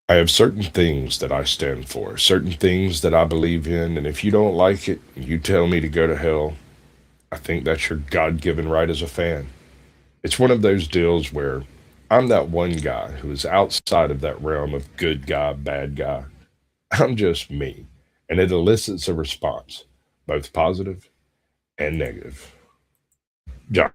I have certain things that I stand for, certain things that I believe in, and if you don't like it, you tell me to go to hell. I think that's your God given right as a fan. It's one of those deals where I'm that one guy who is outside of that realm of good guy, bad guy. I'm just me, and it elicits a response, both positive and negative. John.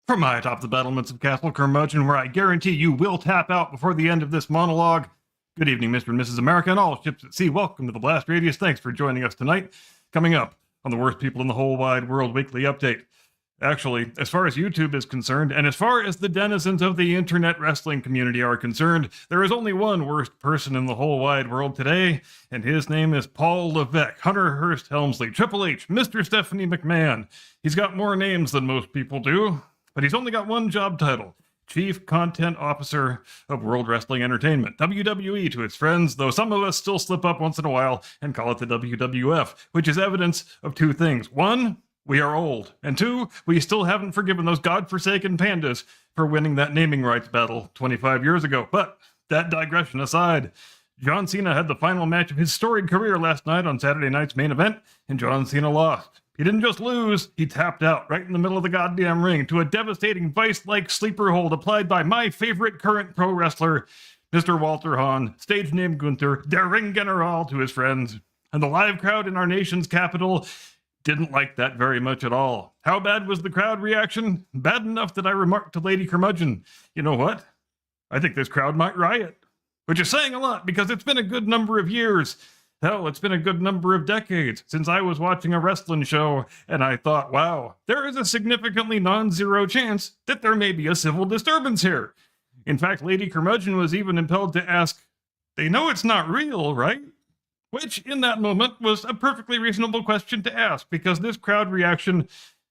From my atop the battlements of CaptainCurmudgeon, where I guarantee you will tap out before the end of this monologue. Good evening, Mr. and Mrs. America, and all ships at sea. Welcome to the Blast Radius. Thanks for joining us tonight. Coming up on the Worst People in the Whole Wide World Weekly Update. Actually, as far as YouTube is concerned, and as far as the denizens of the internet wrestling community are concerned, there is only one worst person in the whole wide world today, and his name is Paul Levesque, Hunter Hearst Helmsley, Triple H, Mr. Stephanie McMahon. He's got more names than most people do, but he's only got one job title: Chief Content Officer of World Wrestling Entertainment, WWE to its friends, though some of us still slip up once in a while and call it the WWF, which is evidence of two things. One, we are old, and two, we still haven't forgiven those godforsaken pandas for winning that naming rights battle 25 years ago. But that digression aside, John Cena had the final match of his storied career last night on Saturday night's main event, and John Cena lost. He didn't just lose, he tapped out right in the middle of the goddamn ring to a devastating vice-like sleeper hold applied by my favorite current pro wrestler, Mr. Walter Hahn, stage name Gunther, der Ring General to his friends. And the live crowd in our nation's capital didn't like that very much at all. How bad was the crowd reaction? Bad enough that I remarked to Lady Curmudgeon, you know what? I think this crowd might riot. Which is saying a lot, because it's been a good number of years. Hell, it's been a good number of decades since I was watching a wrestling show, and I thought, wow, there is a significantly non-zero chance that there may be a civil disturbance here. In fact, Lady Curmudgeon was even impelled to ask, they know it's not real, right? Which, in that moment, was a perfectly reasonable question to ask, because this crowd reaction,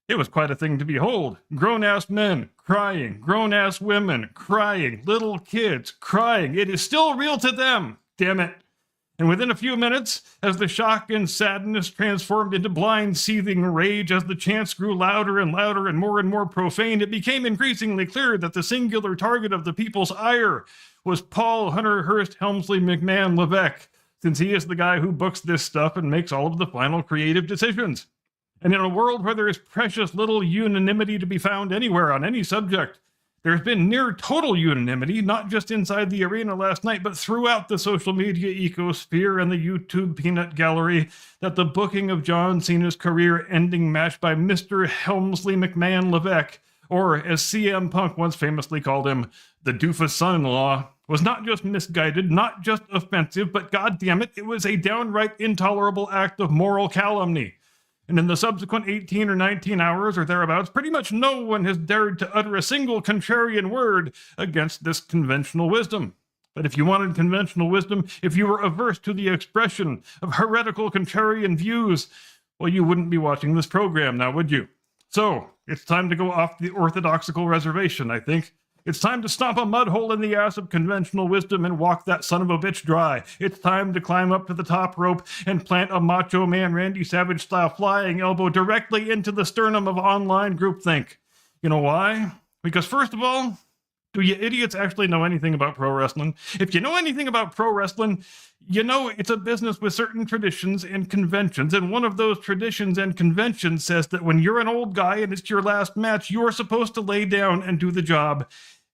it was quite a thing to behold. Grown-ass men crying, grown-ass women crying, little kids crying. It is still real to them, damn it. And within a few minutes, as the shock and sadness transformed into blind, seething rage, as the chants grew louder and louder and more profane, it became increasingly clear that the singular target of the people's ire was Paul Hunter Hearst Helmsley McMahon Levesque, since he is the guy who books this stuff and makes all of the final creative decisions. And in a world where there is precious little unanimity to be found anywhere on any subject, There's been near total unanimity, not just inside the arena last night, but throughout the social media ecosphere and the YouTube peanut gallery, that the booking of John Cena's career-ending match by Mr. Helmsley McMahon Levesque, or as CM Punk once famously called him, the doofus son-in-law, was not just misguided, not just offensive, but goddammit, it was a downright intolerable act of moral calumny. And in the subsequent 18 or 19 hours or thereabouts, pretty much no one has dared to utter a single contrarian word against this conventional wisdom. But if you wanted conventional wisdom, if you were averse to the expression of heretical contrarian views, well, you wouldn't be watching this program now, would you? So, it's time to go off the orthodoxical reservation, I think. It's time to stomp a mud hole in the ass of conventional wisdom and walk that son of a bitch dry. It's time to climb up to the top rope and plant a Macho Man Randy Savage style flying elbow directly into the sternum of online groupthink. You know why? Because first of all, do you idiots actually know anything about pro wrestling? If you know anything about pro wrestling, you know it's a business with certain traditions and conventions, and one of those traditions and conventions says that when you're an old guy and it's your last match, you're supposed to lay down and do the job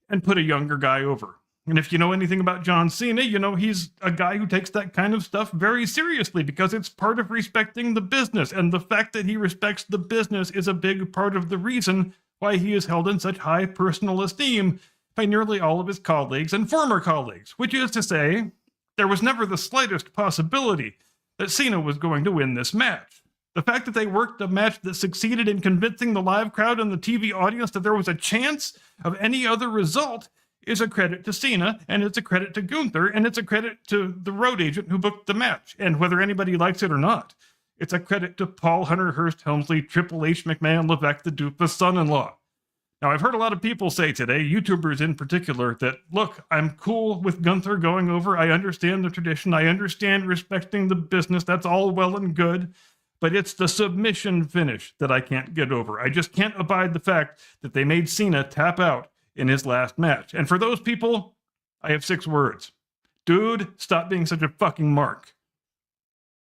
and put a younger guy over. And if you know anything about John Cena, you know he's a guy who takes that kind of stuff very seriously because it's part of respecting the business, and the fact that he respects the business is a big part of the reason why he is held in such high personal esteem by nearly all of his colleagues and former colleagues, which is to say, there was never the slightest possibility that Cena was going to win this match. The fact that they worked a match that succeeded in convincing the live crowd and the TV audience that there was a chance of any other result is a credit to Cena, and it's a credit to Gunther, and it's a credit to the road agent who booked the match, and whether anybody likes it or not, it's a credit to Paul Hunter Hearst Helmsley, Triple H McMahon Levesque, the doofus son-in-law. Now, I've heard a lot of people say today, YouTubers in particular, that, look, I'm cool with Gunther going over. I understand the tradition. I understand respecting the business. That's all well and good. But it's the submission finish that I can't get over. I just can't abide the fact that they made Cena tap out in his last match. And for those people, I have 6 words. Dude, stop being such a fucking mark.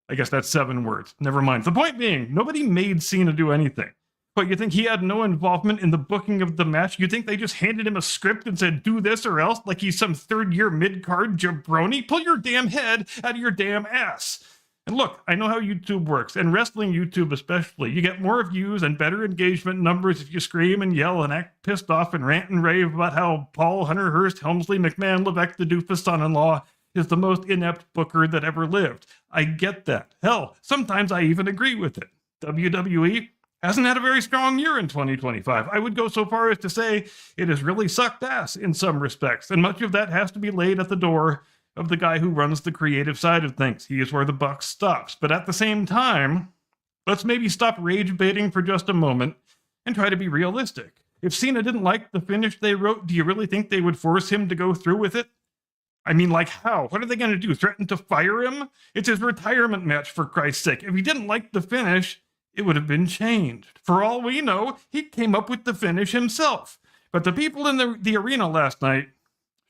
I guess that's 7 words. Never mind. The point being, nobody made Cena do anything. But you think he had no involvement in the booking of the match? You think they just handed him a script and said, do this or else, like he's some third-year mid-card jabroni? Pull your damn head out of your damn ass. And look, I know how YouTube works, and wrestling YouTube especially. You get more views and better engagement numbers if you scream and yell and act pissed off and rant and rave about how Paul Hunter Hearst Helmsley McMahon Levesque, the doofus son-in-law, is the most inept booker that ever lived. I get that. Hell, sometimes I even agree with it. WWE hasn't had a very strong year in 2025. I would go so far as to say it has really sucked ass in some respects, and much of that has to be laid at the door of the guy who runs the creative side of things. He is where the buck stops. But at the same time, let's maybe stop rage baiting for just a moment and try to be realistic. If Cena didn't like the finish they wrote, do you really think they would force him to go through with it? I mean, like how? What are they going to do? Threaten to fire him? It's his retirement match, for Christ's sake. If he didn't like the finish, it would have been changed. For all we know, he came up with the finish himself. But the people in the arena last night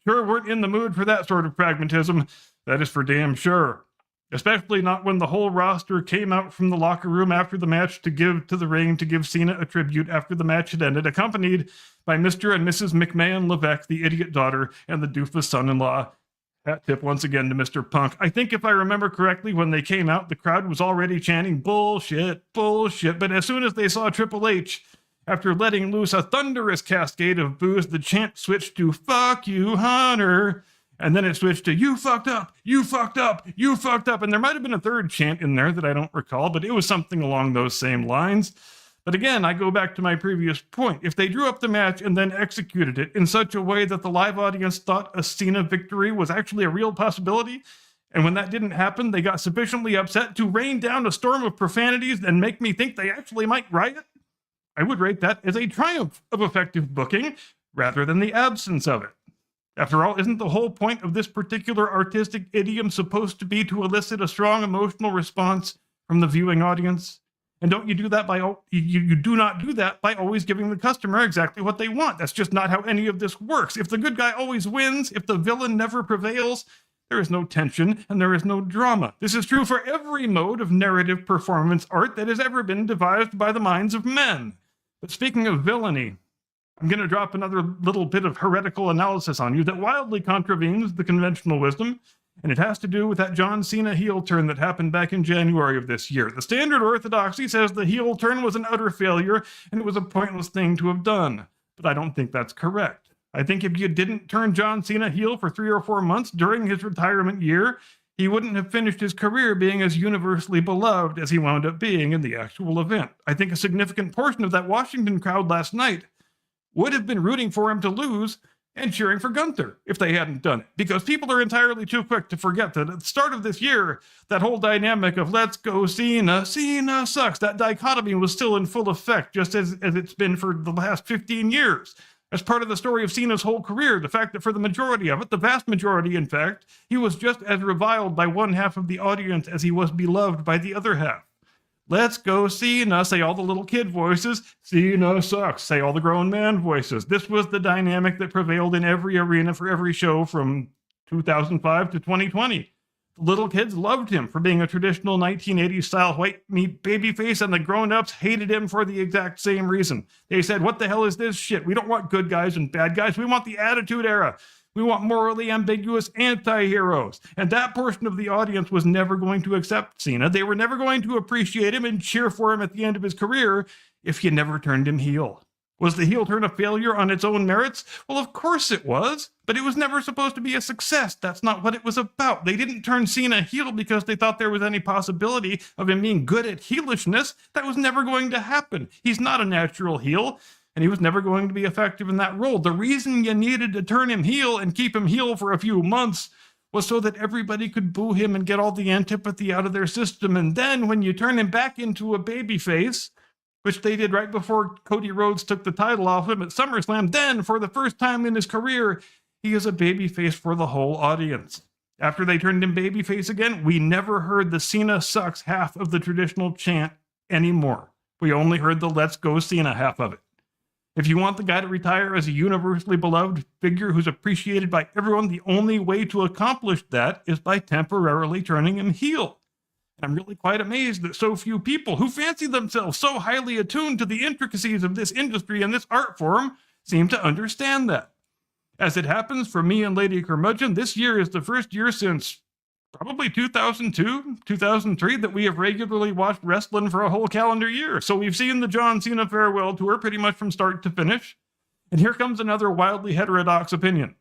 sure weren't in the mood for that sort of pragmatism. That is for damn sure. Especially not when the whole roster came out from the locker room after the match to give to the ring to give Cena a tribute after the match had ended, accompanied by Mr. and Mrs. McMahon Levesque, the idiot daughter, and the doofus son-in-law. Hat tip once again to Mr. Punk. I think if I remember correctly, when they came out, the crowd was already chanting bullshit, bullshit. But as soon as they saw Triple H, after letting loose a thunderous cascade of boos, the chant switched to fuck you, Hunter. And then it switched to you fucked up, you fucked up, you fucked up. And there might have been a third chant in there that I don't recall, but it was something along those same lines. But again, I go back to my previous point. If they drew up the match and then executed it in such a way that the live audience thought a Cena victory was actually a real possibility, and when that didn't happen, they got sufficiently upset to rain down a storm of profanities and make me think they actually might riot, I would rate that as a triumph of effective booking rather than the absence of it. After all, isn't the whole point of this particular artistic idiom supposed to be to elicit a strong emotional response from the viewing audience? And don't you do that by you do not do that by always giving the customer exactly what they want. That's just not how any of this works. If the good guy always wins, if the villain never prevails, there is no tension and there is no drama. This is true for every mode of narrative performance art that has ever been devised by the minds of men. But speaking of villainy, I'm going to drop another little bit of heretical analysis on you that wildly contravenes the conventional wisdom, and it has to do with that John Cena heel turn that happened back in January of this year. The standard orthodoxy says the heel turn was an utter failure and it was a pointless thing to have done, but I don't think that's correct. I think if you didn't turn John Cena heel for 3 or 4 months during his retirement year, he wouldn't have finished his career being as universally beloved as he wound up being in the actual event. I think a significant portion of that Washington crowd last night would have been rooting for him to lose and cheering for Gunther if they hadn't done it. Because people are entirely too quick to forget that at the start of this year, that whole dynamic of let's go Cena, Cena sucks, that dichotomy was still in full effect, just as it's been for the last 15 years. As part of the story of Cena's whole career, the fact that for the majority of it, the vast majority in fact, he was just as reviled by one half of the audience as he was beloved by the other half. Let's go Cena, say all the little kid voices. Cena sucks, say all the grown man voices. This was the dynamic that prevailed in every arena for every show from 2005 to 2020. The little kids loved him for being a traditional 1980s style white meat babyface, and the grown-ups hated him for the exact same reason. They said, what the hell is this shit? We don't want good guys and bad guys. We want the Attitude Era. We want morally ambiguous anti-heroes. And that portion of the audience was never going to accept Cena. They were never going to appreciate him and cheer for him at the end of his career if you never turned him heel. Was the heel turn a failure on its own merits? Well, of course it was, but it was never supposed to be a success. That's not what it was about. They didn't turn Cena heel because they thought there was any possibility of him being good at heelishness. That was never going to happen. He's not a natural heel, and he was never going to be effective in that role. The reason you needed to turn him heel and keep him heel for a few months was so that everybody could boo him and get all the antipathy out of their system. And then when you turn him back into a babyface, which they did right before Cody Rhodes took the title off him at SummerSlam, then for the first time in his career, he is a babyface for the whole audience. After they turned him babyface again, we never heard the Cena sucks half of the traditional chant anymore. We only heard the let's go Cena half of it. If you want the guy to retire as a universally beloved figure who's appreciated by everyone, the only way to accomplish that is by temporarily turning him heel. And I'm really quite amazed that so few people who fancy themselves so highly attuned to the intricacies of this industry and this art form seem to understand that. As it happens for me and Lady Curmudgeon, this year is the first year since probably 2002, 2003 that we have regularly watched wrestling for a whole calendar year. So we've seen the John Cena farewell tour pretty much from start to finish. And here comes another wildly heterodox opinion.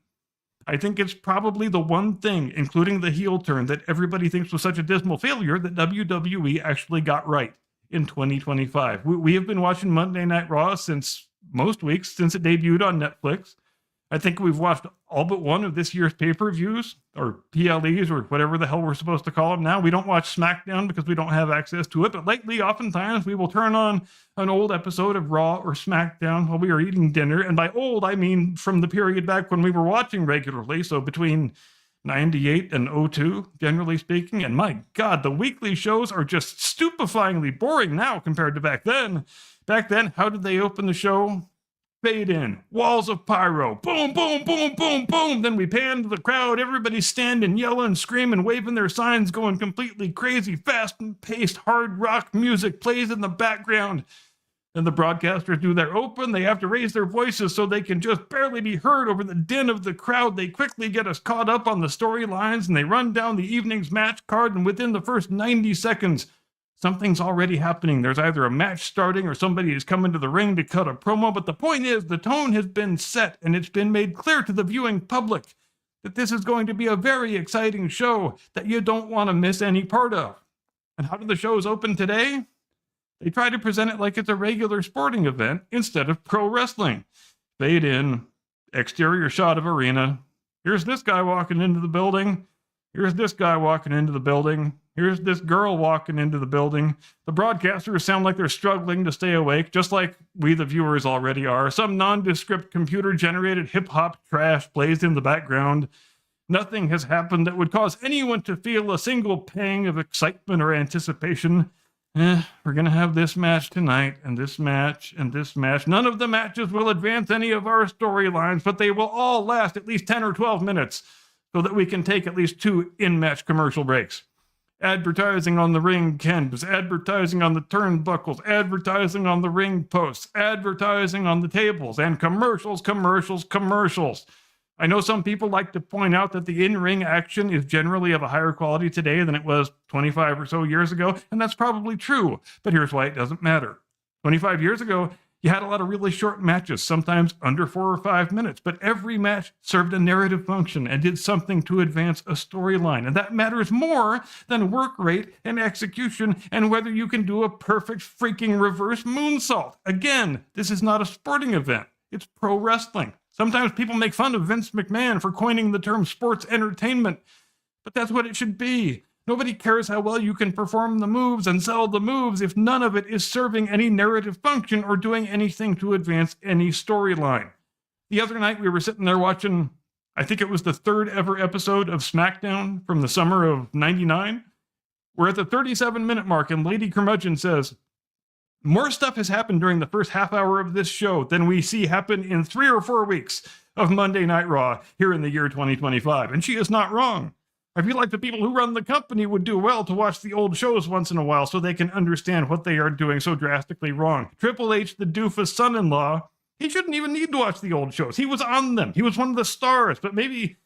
I think it's probably the one thing, including the heel turn, that everybody thinks was such a dismal failure that WWE actually got right in 2025. We have been watching Monday Night Raw since most weeks, since it debuted on Netflix. I think we've watched all but one of this year's pay-per-views, or PLEs, or whatever the hell we're supposed to call them now. We don't watch SmackDown because we don't have access to it, but lately, oftentimes, we will turn on an old episode of Raw or SmackDown while we are eating dinner, and by old, I mean from the period back when we were watching regularly, so between 98 and 02, generally speaking, and my God, the weekly shows are just stupefyingly boring now compared to back then. Back then, how did they open the show? Fade in, walls of pyro, boom, boom, boom, boom, boom. Then we pan to the crowd, everybody's standing, yelling, screaming, waving their signs, going completely crazy, fast-paced hard rock music plays in the background. Then the broadcasters do their open, they have to raise their voices so they can just barely be heard over the din of the crowd. They quickly get us caught up on the storylines, and they run down the evening's match card, and within the first 90 seconds, something's already happening. There's either a match starting or somebody is coming to the ring to cut a promo. But the point is, the tone has been set, and it's been made clear to the viewing public that this is going to be a very exciting show that you don't want to miss any part of. And how do the shows open today? They try to present it like it's a regular sporting event instead of pro wrestling. Fade in, exterior shot of arena. Here's this guy walking into the building. Here's this guy walking into the building. Here's this girl walking into the building. The broadcasters sound like they're struggling to stay awake, just like we, the viewers, already are. Some nondescript computer-generated hip-hop trash plays in the background. Nothing has happened that would cause anyone to feel a single pang of excitement or anticipation. We're going to have this match tonight, and this match, and this match. None of the matches will advance any of our storylines, but they will all last at least 10 or 12 minutes so that we can take at least 2 in-match commercial breaks. advertising on the ring canvas, advertising on the turnbuckles, advertising on the ring posts, advertising on the tables, and commercials. I know some people like to point out that the in-ring action is generally of a higher quality today than it was 25 or so years ago, and that's probably true, but here's why it doesn't matter. 25 years ago, you had a lot of really short matches, sometimes under 4 or 5 minutes, but every match served a narrative function and did something to advance a storyline. And that matters more than work rate and execution and whether you can do a perfect freaking reverse moonsault. Again, this is not a sporting event. It's pro wrestling. Sometimes people make fun of Vince McMahon for coining the term sports entertainment, but that's what it should be. Nobody cares how well you can perform the moves and sell the moves if none of it is serving any narrative function or doing anything to advance any storyline. The other night we were sitting there watching, I think it was the 3rd ever episode of SmackDown from the summer of '99. We're at the 37-minute mark and Lady Curmudgeon says, "More stuff has happened during the first half hour of this show than we see happen in 3 or 4 weeks of Monday Night Raw here in the year 2025. And she is not wrong. I feel like the people who run the company would do well to watch the old shows once in a while so they can understand what they are doing so drastically wrong. Triple H, the doofus son-in-law, he shouldn't even need to watch the old shows. He was on them. He was one of the stars, but maybe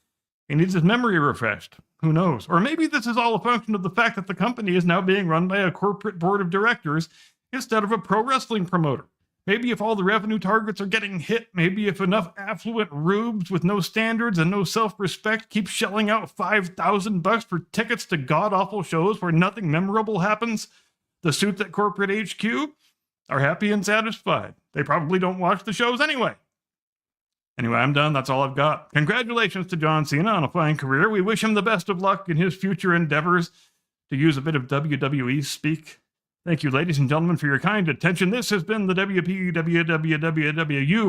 he needs his memory refreshed. Who knows? Or maybe this is all a function of the fact that the company is now being run by a corporate board of directors instead of a pro wrestling promoter. Maybe if all the revenue targets are getting hit, maybe if enough affluent rubes with no standards and no self-respect keep shelling out $5,000 for tickets to god-awful shows where nothing memorable happens, the suits at corporate HQ are happy and satisfied. They probably don't watch the shows anyway. Anyway, I'm done. That's all I've got. Congratulations to John Cena on a fine career. We wish him the best of luck in his future endeavors, to use a bit of WWE speak. Thank you, ladies and gentlemen, for your kind attention. This has been the WPWWWU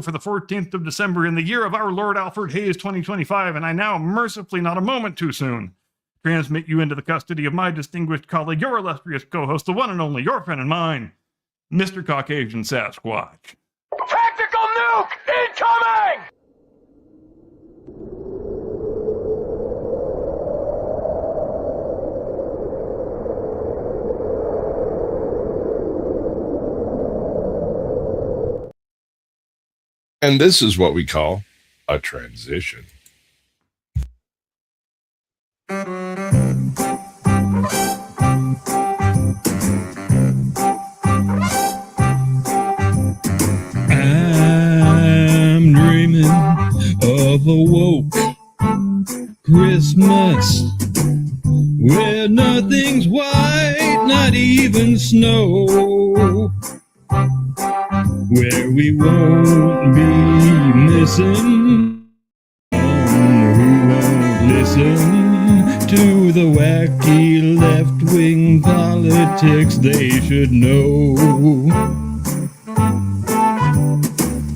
for the 14th of December in the year of our Lord Alfred Hayes 2025, and I now, mercifully not a moment too soon, transmit you into the custody of my distinguished colleague, your illustrious co-host, the one and only, your friend and mine, Mr. Caucasian Sasquatch. Tactical nuke incoming! And this is what we call a transition. I'm dreaming of a woke Christmas where nothing's white, not even snow, where we won't be missing, who won't listen to the wacky left-wing politics they should know.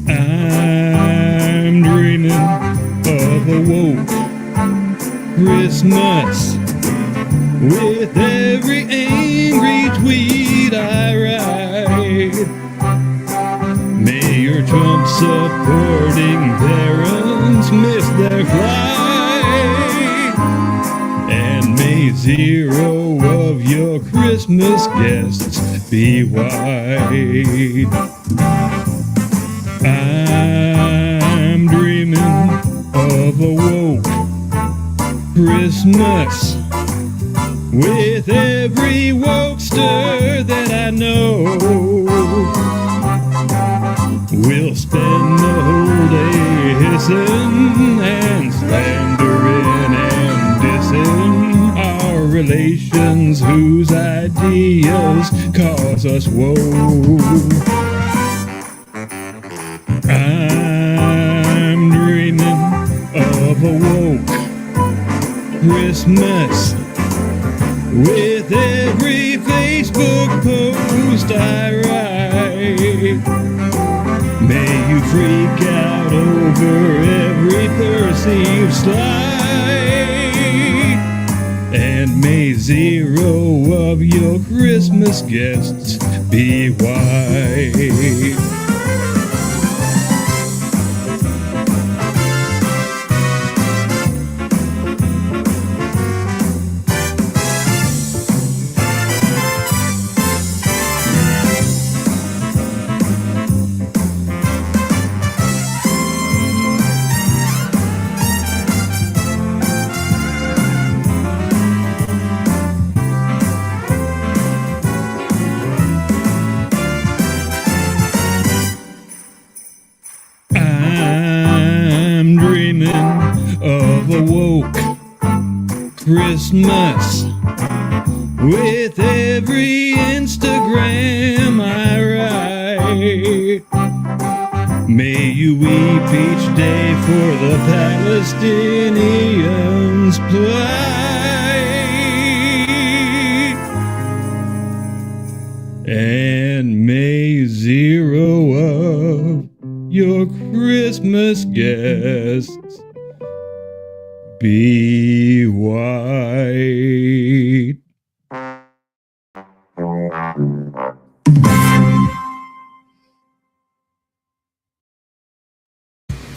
I'm dreaming of a woke Christmas with every angry tweet I write. Mayor Trump supporting parents miss their flight, and may zero of your Christmas guests be white. I'm dreaming of a woke Christmas with every wokester that I know. We'll spend the whole day hissing and slandering and dissing our relations whose ideas cause us woe. I'm dreaming of a woke Christmas with every Facebook post I write. May you freak out over every perceived slight, and may zero of your Christmas guests be white. woke Christmas. With every Instagram I write, may you weep each day for the Palestinians' plight, and may zero of your Christmas guests be white.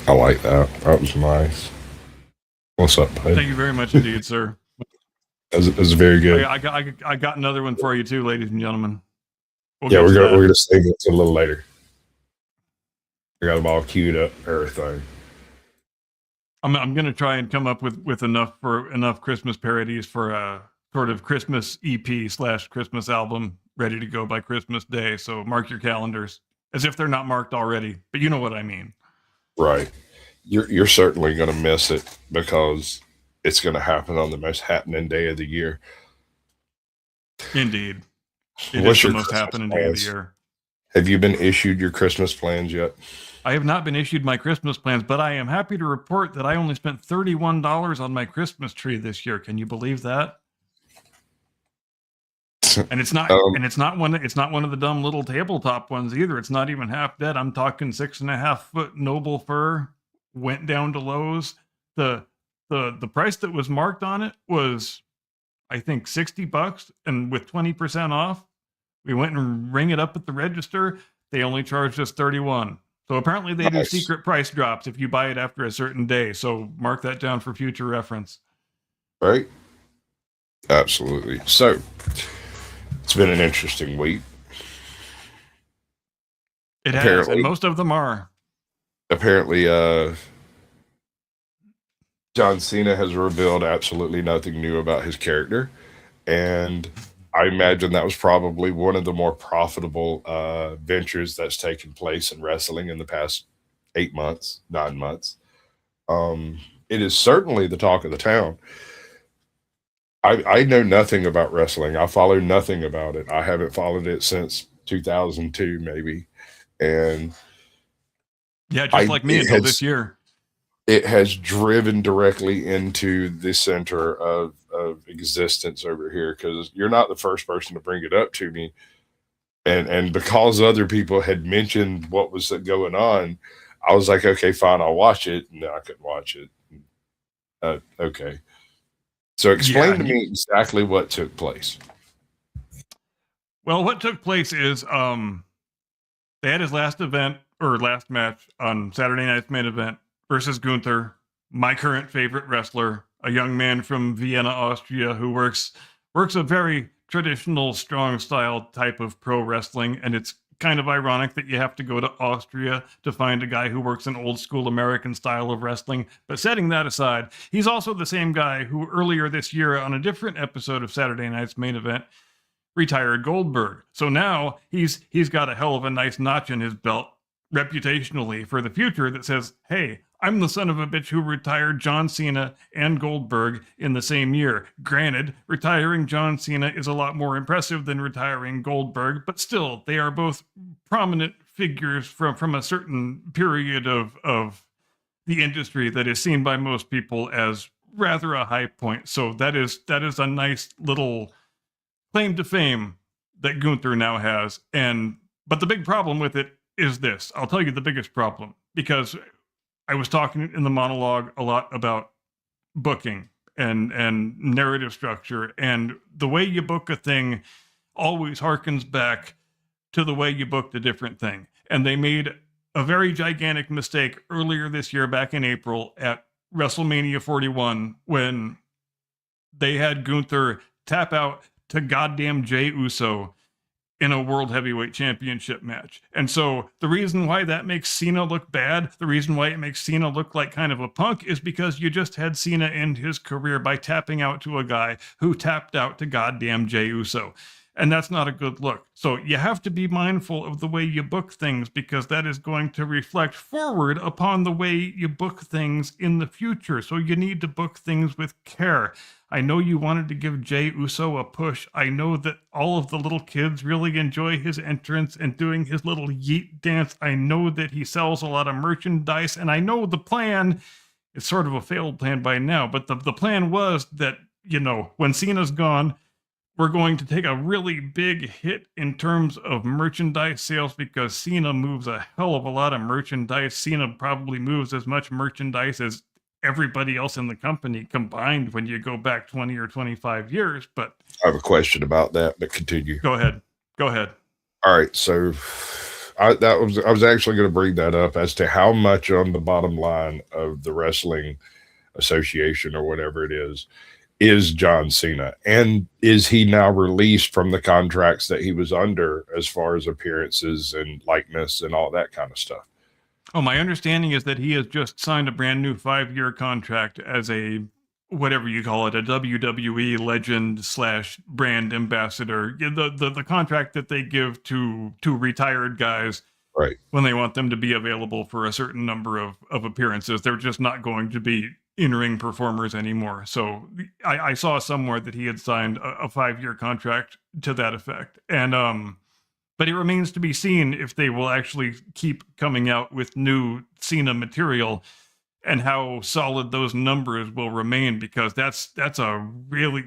I like that. That was nice. What's up, bud? Thank you very much indeed, sir. That was very good. I got another one for you too, ladies and gentlemen. We're gonna save it a little later. I got them all queued up, everything. I'm gonna try and come up with enough Christmas parodies for a sort of Christmas EP / Christmas album ready to go by Christmas Day. So mark your calendars, as if they're not marked already. But you know what I mean. Right. You're certainly gonna miss it because it's gonna happen on the most happening day of the year. Indeed. It What's is the your most Christmas happening day of the plans? year. Have you been issued your Christmas plans yet? I have not been issued my Christmas plans, but I am happy to report that I only spent $31 on my Christmas tree this year. Can you believe that? And it's not one of the dumb little tabletop ones either. It's not even half dead. I'm talking 6.5 foot noble fir. Went down to Lowe's. The price that was marked on it was, I think, $60, and with 20% off, we went and rang it up at the register. They only charged us $31. So apparently they do secret price drops if you buy it after a certain day. So mark that down for future reference. Right? Absolutely. So it's been an interesting week. It has, and most of them are. Apparently, John Cena has revealed absolutely nothing new about his character, and I imagine that was probably one of the more profitable ventures that's taken place in wrestling in the past 9 months. It is certainly the talk of the town. I know nothing about wrestling. I follow nothing about it. I haven't followed it since 2002, maybe, and yeah, just like me until this year. It has driven directly into the center of existence over here, because you're not the first person to bring it up to me. And because other people had mentioned what was going on, I was like, okay, fine, I'll watch it. And then I couldn't watch it. Okay. So explain to me exactly what took place. Well, what took place is they had his last match on Saturday night's main event versus Gunther, my current favorite wrestler, a young man from Vienna, Austria, who works a very traditional, strong style type of pro wrestling. And it's kind of ironic that you have to go to Austria to find a guy who works an old school American style of wrestling. But setting that aside, he's also the same guy who earlier this year on a different episode of Saturday night's main event retired Goldberg. So now he's got a hell of a nice notch in his belt reputationally for the future that says, hey, I'm the son of a bitch who retired John Cena and Goldberg in the same year. Granted, retiring John Cena is a lot more impressive than retiring Goldberg, but still, they are both prominent figures from a certain period of the industry that is seen by most people as rather a high point. So that is a nice little claim to fame that Gunther now has. But the big problem with it is this. I'll tell you the biggest problem, because I was talking in the monologue a lot about booking and narrative structure, and the way you book a thing always harkens back to the way you booked a different thing. And they made a very gigantic mistake earlier this year, back in April at WrestleMania 41, when they had Gunther tap out to goddamn Jey Uso in a World Heavyweight Championship match. And so the reason why that makes Cena look bad, the reason why it makes Cena look like kind of a punk, is because you just had Cena end his career by tapping out to a guy who tapped out to goddamn Jey Uso. And that's not a good look. So you have to be mindful of the way you book things, because that is going to reflect forward upon the way you book things in the future. So you need to book things with care. I know you wanted to give Jey Uso a push. I know that all of the little kids really enjoy his entrance and doing his little yeet dance. I know that he sells a lot of merchandise, and I know the plan is sort of a failed plan by now, but the plan was that, when Cena's gone, we're going to take a really big hit in terms of merchandise sales, because Cena moves a hell of a lot of merchandise. Cena probably moves as much merchandise as everybody else in the company combined when you go back 20 or 25 years. But I have a question about that, but continue. Go ahead. All right, so I was actually going to bring that up as to how much on the bottom line of the Wrestling Association or whatever it is John Cena, and is he now released from the contracts that he was under as far as appearances and likeness and all that kind of stuff? Oh, my understanding is that he has just signed a brand new 5-year contract as a, whatever you call it, a WWE legend / brand ambassador. The contract that they give to retired guys, right, when they want them to be available for a certain number of appearances. They're just not going to be in-ring performers anymore. So I saw somewhere that he had signed a 5-year contract to that effect. And but it remains to be seen if they will actually keep coming out with new Cena material and how solid those numbers will remain, because that's a really,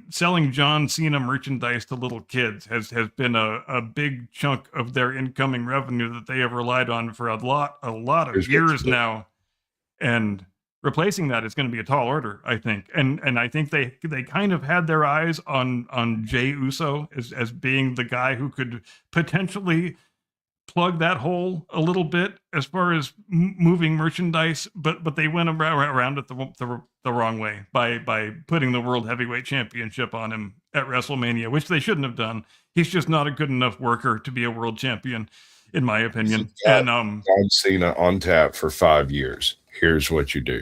selling John Cena merchandise to little kids has been a big chunk of their incoming revenue that they have relied on for a lot of years now. And replacing that is going to be a tall order, I think. And I think they kind of had their eyes on Jey Uso as being the guy who could potentially plug that hole a little bit as far as moving merchandise, but they went around it the wrong way by putting the World Heavyweight Championship on him at WrestleMania, which they shouldn't have done. He's just not a good enough worker to be a world champion, in my opinion. And John Cena on tap for 5 years. Here's what you do.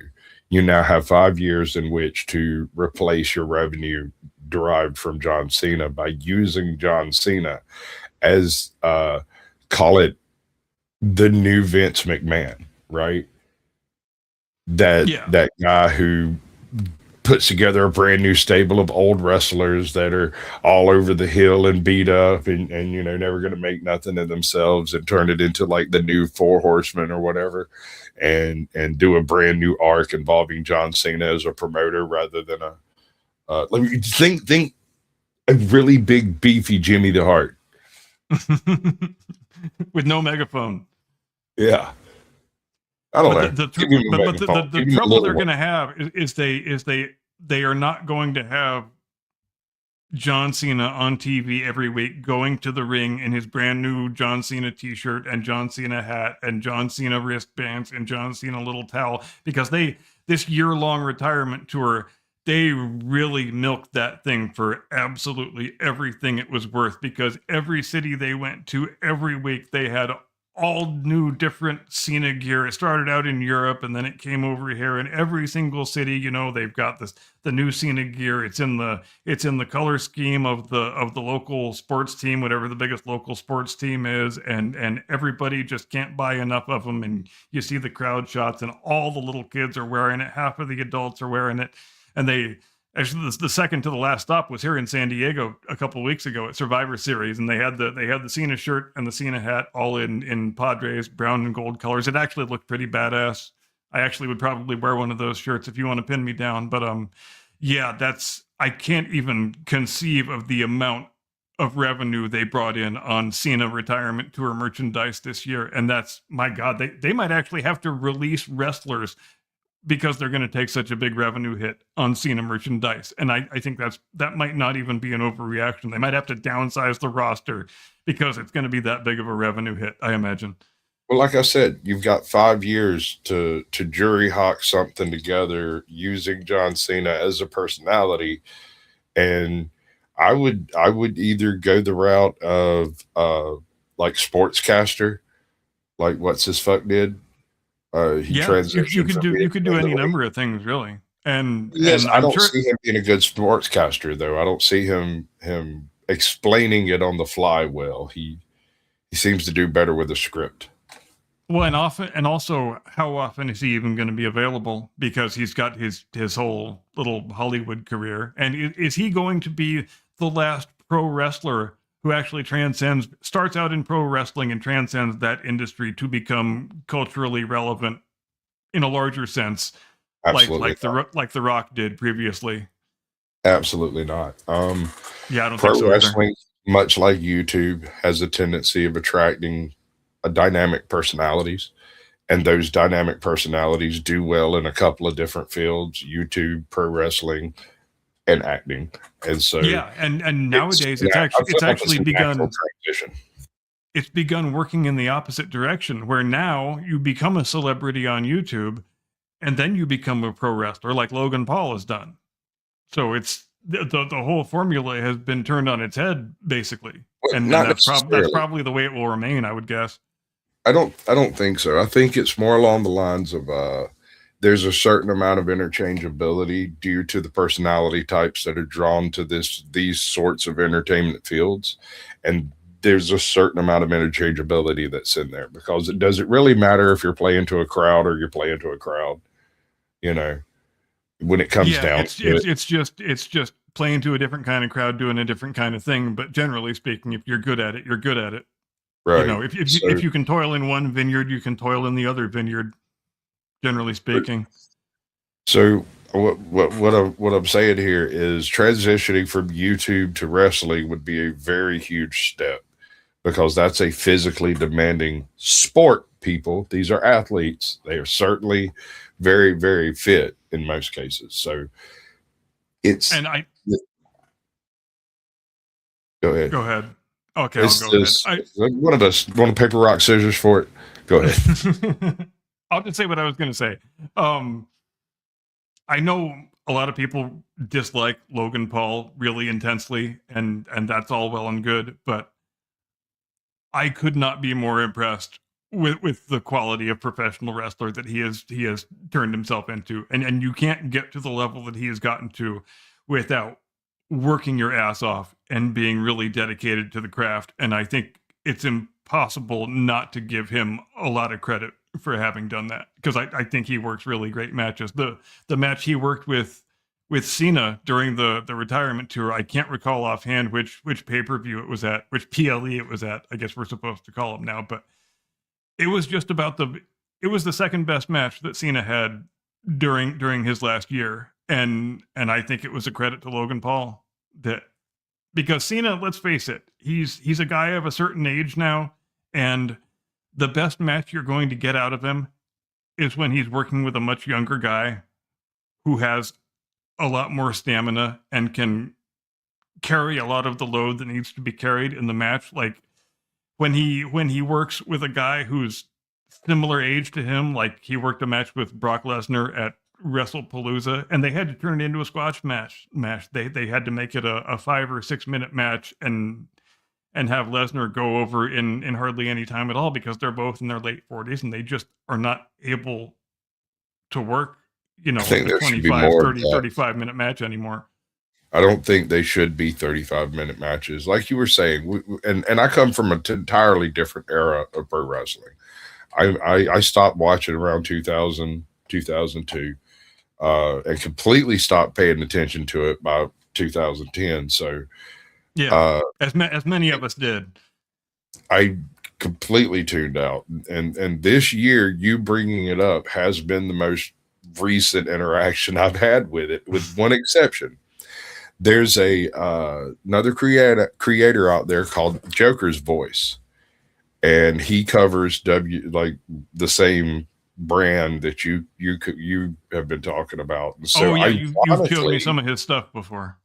You now have 5 years in which to replace your revenue derived from John Cena by using John Cena as, call it the new Vince McMahon, right? That guy who puts together a brand new stable of old wrestlers that are all over the hill and beat up and never going to make nothing of themselves, and turn it into like the new Four Horsemen or whatever, and do a brand new arc involving John Cena as a promoter rather than let me think a really big beefy Jimmy the Hart with no megaphone. Yeah. I don't know. The trouble they're going to have is they are not going to have John Cena on TV every week going to the ring in his brand new John Cena t-shirt and John Cena hat and John Cena wristbands and John Cena little towel, because this year-long retirement tour, they really milked that thing for absolutely everything it was worth, because every city they went to every week, they had all new different Cena gear. It started out in Europe and then it came over here, and every single city, they've got the new Cena gear. It's in the color scheme of the local sports team, whatever the biggest local sports team is, and everybody just can't buy enough of them. And you see the crowd shots and all the little kids are wearing it. Half of the adults are wearing it. And they actually, the second to the last stop was here in San Diego a couple of weeks ago at Survivor Series, and they had the Cena shirt and the Cena hat all in Padres brown and gold colors. It actually looked pretty badass. I actually would probably wear one of those shirts if you want to pin me down. But I can't even conceive of the amount of revenue they brought in on Cena retirement tour merchandise this year. And that's, my God, they might actually have to release wrestlers because they're going to take such a big revenue hit on Cena merchandise. And I think that might not even be an overreaction. They might have to downsize the roster because it's going to be that big of a revenue hit, I imagine. Well, like I said, you've got 5 years to jury hawk something together using John Cena as a personality. And I would either go the route of like sportscaster, like what's his fuck did. You could do any number of things, really. And yes, I don't see him being a good sportscaster, though. I don't see him explaining it on the fly well. He seems to do better with a script. Well, and also, how often is he even going to be available? Because he's got his whole little Hollywood career, and is he going to be the last pro wrestler who actually starts out in pro wrestling and transcends that industry to become culturally relevant in a larger sense, Absolutely like the Rock did previously? Absolutely not. Yeah, I don't Pro think so wrestling, much like YouTube, has a tendency of attracting dynamic personalities, and those dynamic personalities do well in a couple of different fields: YouTube, pro wrestling, and acting. And so, yeah, and nowadays it's actually begun. Transition. It's begun working in the opposite direction, where now you become a celebrity on YouTube, and then you become a pro wrestler, like Logan Paul has done. So it's the whole formula has been turned on its head, basically, and that's probably the way it will remain, I would guess. I don't think so. I think it's more along the lines of there's a certain amount of interchangeability due to the personality types that are drawn to these sorts of entertainment fields, and there's a certain amount of interchangeability that's in there, because it doesn't really matter if you're playing to a crowd or you're playing to a crowd, you know, when it comes down to it. It's just playing to a different kind of crowd, doing a different kind of thing. But generally speaking, if you're good at it, you're good at it. Right. You know, if you can toil in one vineyard, you can toil in the other vineyard, generally speaking. So what I'm saying here is transitioning from YouTube to wrestling would be a very huge step, because that's a physically demanding sport, people. These are athletes. They are certainly very, very fit in most cases. So it's... Go ahead. Okay, I'll go ahead. One of us want a paper, rock, scissors for it. Go ahead. I'll just say what I was going to say. I know a lot of people dislike Logan Paul really intensely, and that's all well and good, but I could not be more impressed with the quality of professional wrestler that he has turned himself into. And you can't get to the level that he has gotten to without working your ass off and being really dedicated to the craft. And I think it's impossible not to give him a lot of credit for having done that, because I think he works really great matches. The match he worked with Cena during the retirement tour, I can't recall offhand which pay-per-view it was at, which PLE it was at, I guess we're supposed to call him now, but it was just about it was the second best match that Cena had during his last year. And I think it was a credit to Logan Paul, because Cena, let's face it, he's a guy of a certain age now, and the best match you're going to get out of him is when he's working with a much younger guy who has a lot more stamina and can carry a lot of the load that needs to be carried in the match. Like when he works with a guy who's similar age to him, like he worked a match with Brock Lesnar at WrestlePalooza, and they had to turn it into a squash match. They had to make it a 5 or 6 minute match and have Lesnar go over in hardly any time at all, because they're both in their late 40s and they just are not able to work, a 25, 30, 35 minute match anymore. I don't think they should be 35-minute matches. Like you were saying, and I come from an entirely different era of pro wrestling. I stopped watching around 2000, 2002, and completely stopped paying attention to it by 2010. So, yeah, as many of us did. I completely tuned out, and this year, you bringing it up has been the most recent interaction I've had with it, with one exception. There's another creator out there called Joker's Voice, and he covers the same brand that you have been talking about. And so you've showed me some of his stuff before.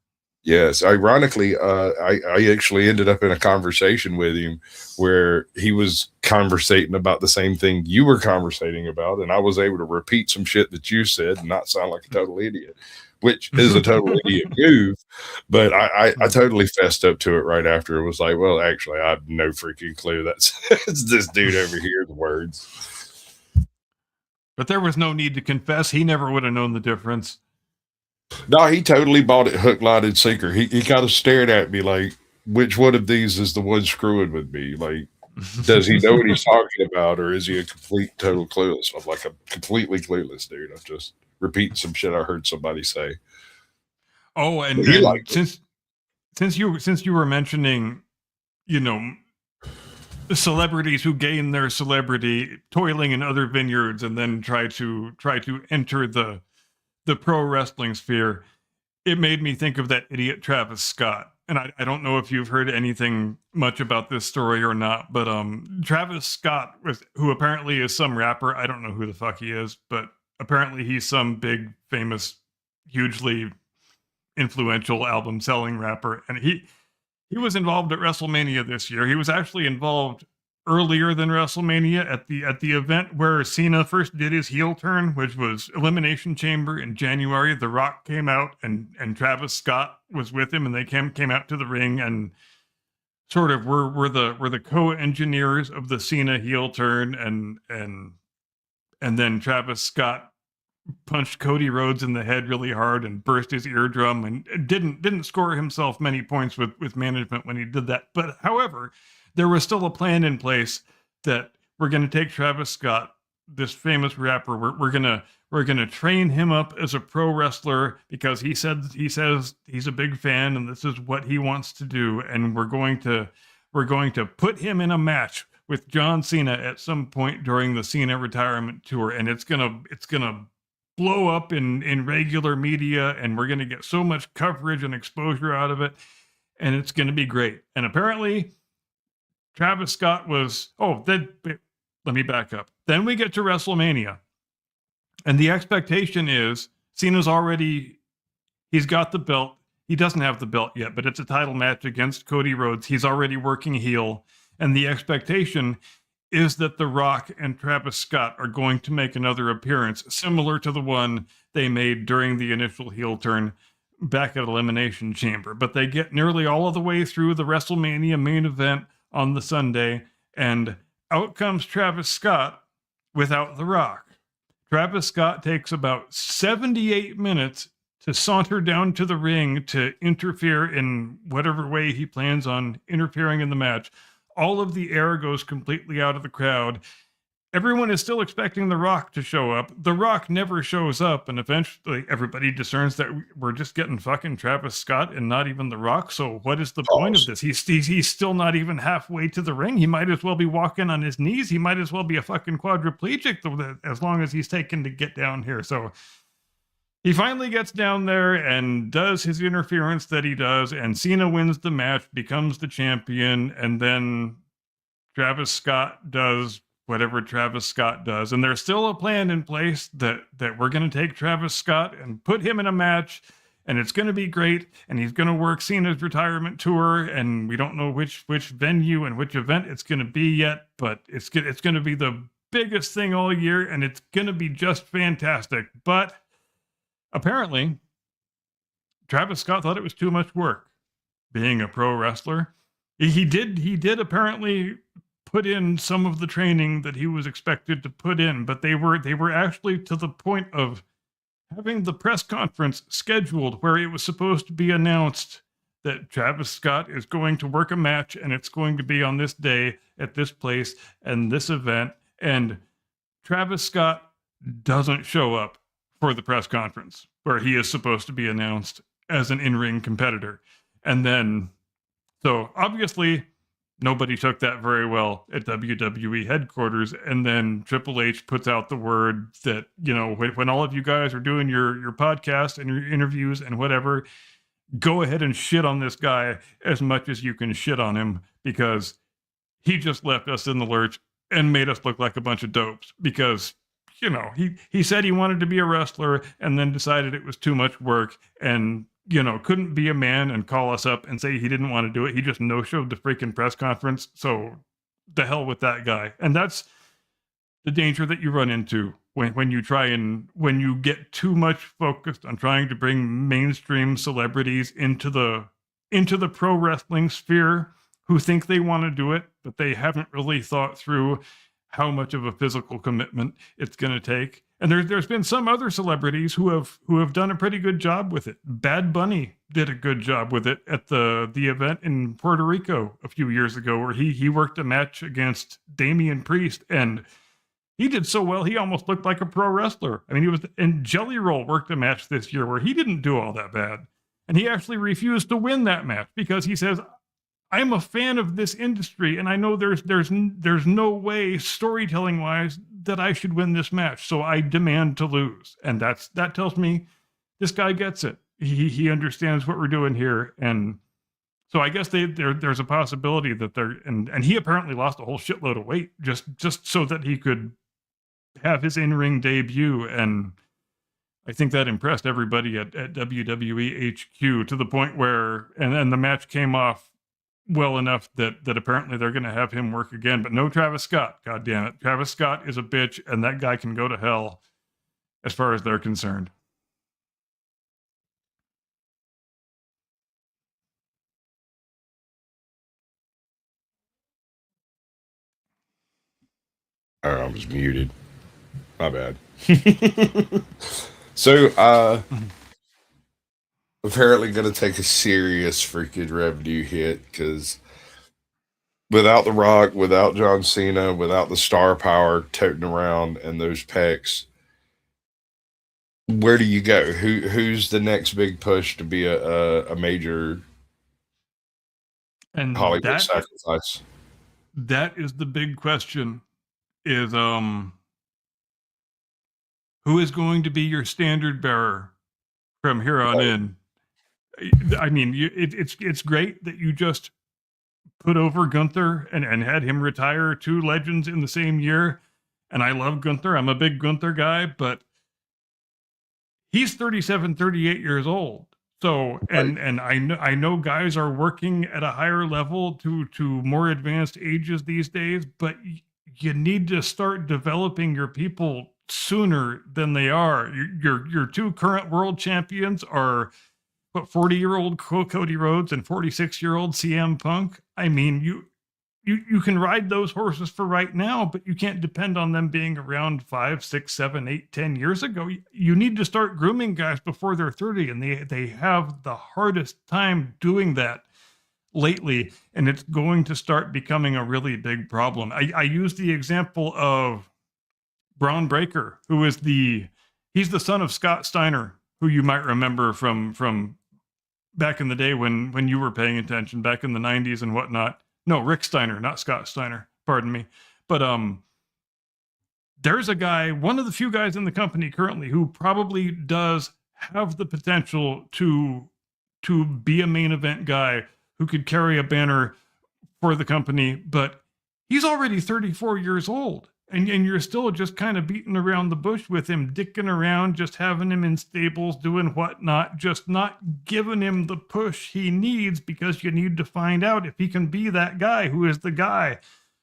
Yes, ironically, I actually ended up in a conversation with him where he was conversating about the same thing you were conversating about, and I was able to repeat some shit that you said and not sound like a total idiot, which is a total idiot move. But I totally fessed up to it right after. It was like, well, actually, I have no freaking clue. That's it's this dude over here, the words. But there was no need to confess. He never would have known the difference. No, he totally bought it hook, line, and sinker. He kind of stared at me like, which one of these is the one screwing with me? Like, does he know what he's talking about, or is he a complete, total clueless? I'm like, I'm completely clueless, dude. I'm just repeating some shit I heard somebody say. Oh, But and, he and liked it. since you were mentioning, you know, celebrities who gain their celebrity toiling in other vineyards and then try to enter the pro wrestling sphere, it made me think of that idiot Travis Scott. And I don't know if you've heard anything much about this story or not, but Travis Scott was, who apparently is some rapper. I don't know who the fuck he is, but apparently he's some big, famous, hugely influential album selling rapper. And he was involved at WrestleMania this year. He was actually involved earlier than WrestleMania at the event where Cena first did his heel turn, which was Elimination Chamber in January. The Rock came out and Travis Scott was with him, and they came out to the ring and sort of were the co-engineers of the Cena heel turn, and then Travis Scott punched Cody Rhodes in the head really hard and burst his eardrum, and didn't score himself many points with management when he did that. But however, there was still a plan in place that we're going to take Travis Scott, this famous rapper, we're gonna train him up as a pro wrestler because he says he's a big fan and this is what he wants to do, and we're going to put him in a match with John Cena at some point during the Cena retirement tour, and it's gonna blow up in regular media, and we're gonna get so much coverage and exposure out of it, and it's gonna be great. And apparently Travis Scott was, let me back up. Then we get to WrestleMania. And the expectation is Cena's he's got the belt. He doesn't have the belt yet, but it's a title match against Cody Rhodes. He's already working heel. And the expectation is that The Rock and Travis Scott are going to make another appearance similar to the one they made during the initial heel turn back at Elimination Chamber. But they get nearly all of the way through the WrestleMania main event on the Sunday, and out comes Travis Scott without The Rock. Travis Scott takes about 78 minutes to saunter down to the ring to interfere in whatever way he plans on interfering in the match. All of the air goes completely out of the crowd. Everyone is still expecting The Rock to show up. The Rock never shows up, and eventually everybody discerns that we're just getting fucking Travis Scott and not even The Rock. So what is the point of this? He's still not even halfway to the ring. He might as well be walking on his knees. He might as well be a fucking quadriplegic as long as he's taken to get down here. So he finally gets down there and does his interference that he does, and Cena wins the match, becomes the champion, and then Travis Scott does whatever Travis Scott does. And there's still a plan in place that we're going to take Travis Scott and put him in a match, and it's going to be great, and he's going to work Cena's retirement tour, and we don't know which venue and which event it's going to be yet, but it's going to be the biggest thing all year, and it's going to be just fantastic. But apparently, Travis Scott thought it was too much work being a pro wrestler. He did apparently put in some of the training that he was expected to put in, but they were actually to the point of having the press conference scheduled where it was supposed to be announced that Travis Scott is going to work a match, and it's going to be on this day at this place and this event, and Travis Scott doesn't show up for the press conference where he is supposed to be announced as an in-ring competitor. And then, so obviously nobody took that very well at WWE headquarters. And then Triple H puts out the word that, when all of you guys are doing your podcast and your interviews and whatever, go ahead and shit on this guy as much as you can shit on him, because he just left us in the lurch and made us look like a bunch of dopes, because he said he wanted to be a wrestler and then decided it was too much work and, couldn't be a man and call us up and say he didn't want to do it. He just no-showed the freaking press conference. So the hell with that guy. And that's the danger that you run into when you get too much focused on trying to bring mainstream celebrities into the pro wrestling sphere who think they want to do it, but they haven't really thought through how much of a physical commitment it's going to take. And there's been some other celebrities who have done a pretty good job with it. Bad Bunny did a good job with it at the event in Puerto Rico a few years ago, where he worked a match against Damian Priest, and he did so well he almost looked like a pro wrestler. I mean, he was. And Jelly Roll worked a match this year where he didn't do all that bad, and he actually refused to win that match because he says, I'm a fan of this industry, and I know there's no way, storytelling wise, that I should win this match, so I demand to lose. And that tells me this guy gets it. He understands what we're doing here, and so I guess there's a possibility that they're and he apparently lost a whole shitload of weight just so that he could have his in-ring debut, and I think that impressed everybody at WWE HQ to the point where and the match came off well enough that apparently they're going to have him work again. But no Travis Scott. God damn it. Travis Scott is a bitch, and that guy can go to hell as far as they're concerned. Oh, I was muted. My bad. So, apparently going to take a serious freaking revenue hit because without The Rock, without John Cena, without the star power toting around and those pecs, where do you go? Who's the next big push to be a major And Hollywood sacrifice? that is the big question: is who is going to be your standard bearer from here on in? I mean, it's great that you just put over Gunther and had him retire 2 legends in the same year. And I love Gunther. I'm a big Gunther guy, but he's 37, 38 years old. So, and I know guys are working at a higher level to more advanced ages these days, but you need to start developing your people sooner than they are. Your 2 current world champions are 40-year-old Cody Rhodes and 46-year-old CM Punk. I mean, you can ride those horses for right now, but you can't depend on them being around 5, 6, 7, 8, 10 years ago. You need to start grooming guys before they're 30, and they have the hardest time doing that lately, and it's going to start becoming a really big problem. I use the example of Braun Breaker, who is he's the son of Scott Steiner, who you might remember from back in the day when you were paying attention, back in the 90s and whatnot. No, Rick Steiner, not Scott Steiner. Pardon me. But there's a guy, one of the few guys in the company currently, who probably does have the potential to be a main event guy who could carry a banner for the company, but he's already 34 years old. And you're still just kind of beating around the bush with him, dicking around, just having him in stables, doing whatnot, just not giving him the push he needs, because you need to find out if he can be that guy who is the guy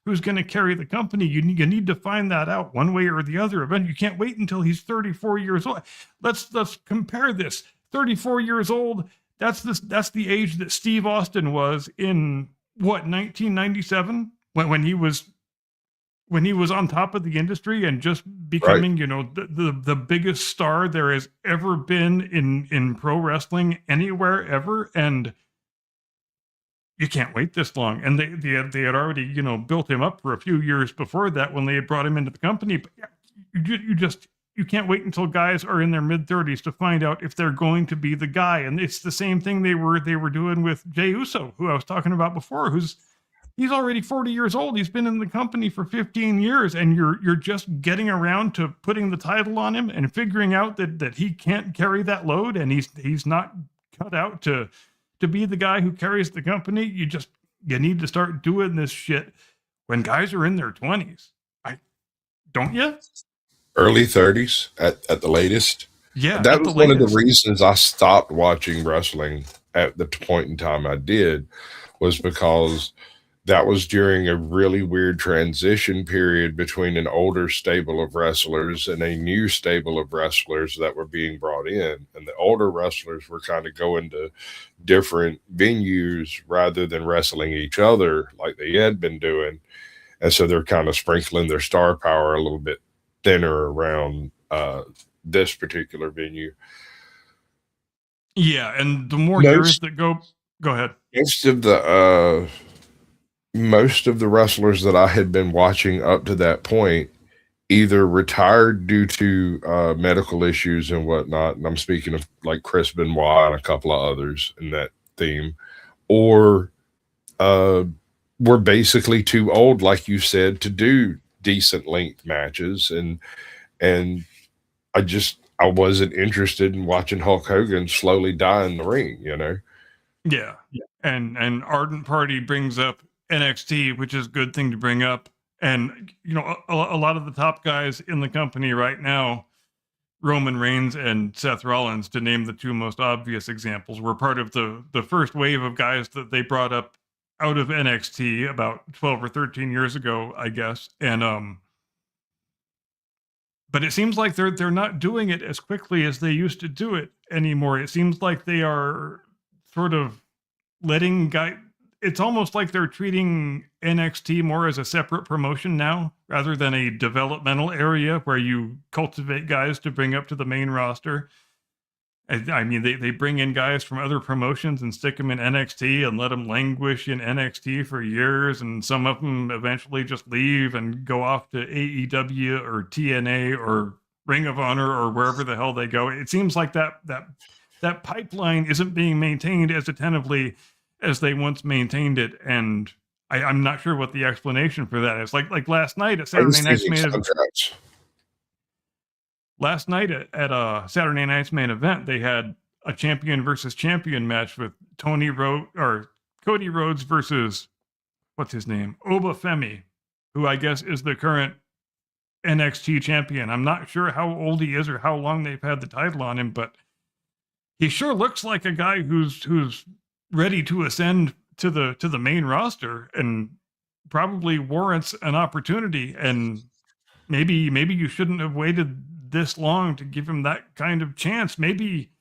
who's going to carry the company. You need to find that out one way or the other. But you can't wait until he's 34 years old. Let's compare this. 34 years old, that's the age that Steve Austin was in, 1997? When he was on top of the industry and just becoming, right, the biggest star there has ever been in pro wrestling anywhere ever. And you can't wait this long. And they had already, built him up for a few years before that when they had brought him into the company. But you can't wait until guys are in their mid-30s to find out if they're going to be the guy. And it's the same thing they were doing with Jey Uso, who I was talking about before, he's already 40 years old. He's been in the company for 15 years, and you're just getting around to putting the title on him and figuring out that he can't carry that load, and he's not cut out to be the guy who carries the company. You need to start doing this shit when guys are in their 20s. Don't you? Early 30s at the latest. Yeah, that was one of the reasons I stopped watching wrestling at the point in time I did, was because that was during a really weird transition period between an older stable of wrestlers and a new stable of wrestlers that were being brought in. And the older wrestlers were kind of going to different venues rather than wrestling each other like they had been doing. And so they're kind of sprinkling their star power a little bit thinner around this particular venue. Yeah, and the more years Most that go ahead. most of the most of the wrestlers that I had been watching up to that point either retired due to medical issues and whatnot, and I'm speaking of like Chris Benoit and a couple of others in that theme, or were basically too old, like you said, to do decent length matches, and I wasn't interested in watching Hulk Hogan slowly die in the ring, you know. Yeah. And Ardent Party brings up NXT, which is a good thing to bring up. And a lot of the top guys in the company right now, Roman Reigns and Seth Rollins, to name the two most obvious examples, were part of the first wave of guys that they brought up out of NXT about 12 or 13 years ago, I guess. And but it seems like they're not doing it as quickly as they used to do it anymore. It seems like they are sort of letting guy. It's almost like they're treating NXT more as a separate promotion now, rather than a developmental area where you cultivate guys to bring up to the main roster. I mean, they bring in guys from other promotions and stick them in NXT and let them languish in NXT for years, and some of them eventually just leave and go off to AEW or TNA or Ring of Honor or wherever the hell they go. It seems like that pipeline isn't being maintained as attentively as they once maintained it, and I'm not sure what the explanation for that is. Like last night at Saturday Night's Main Event. Last night at Saturday Night's Main Event, they had a champion versus champion match with Cody Rhodes versus what's his name, Obafemi, who I guess is the current NXT champion. I'm not sure how old he is or how long they've had the title on him, but he sure looks like a guy who's ready to ascend to the main roster and probably warrants an opportunity. And maybe you shouldn't have waited this long to give him that kind of chance. Maybe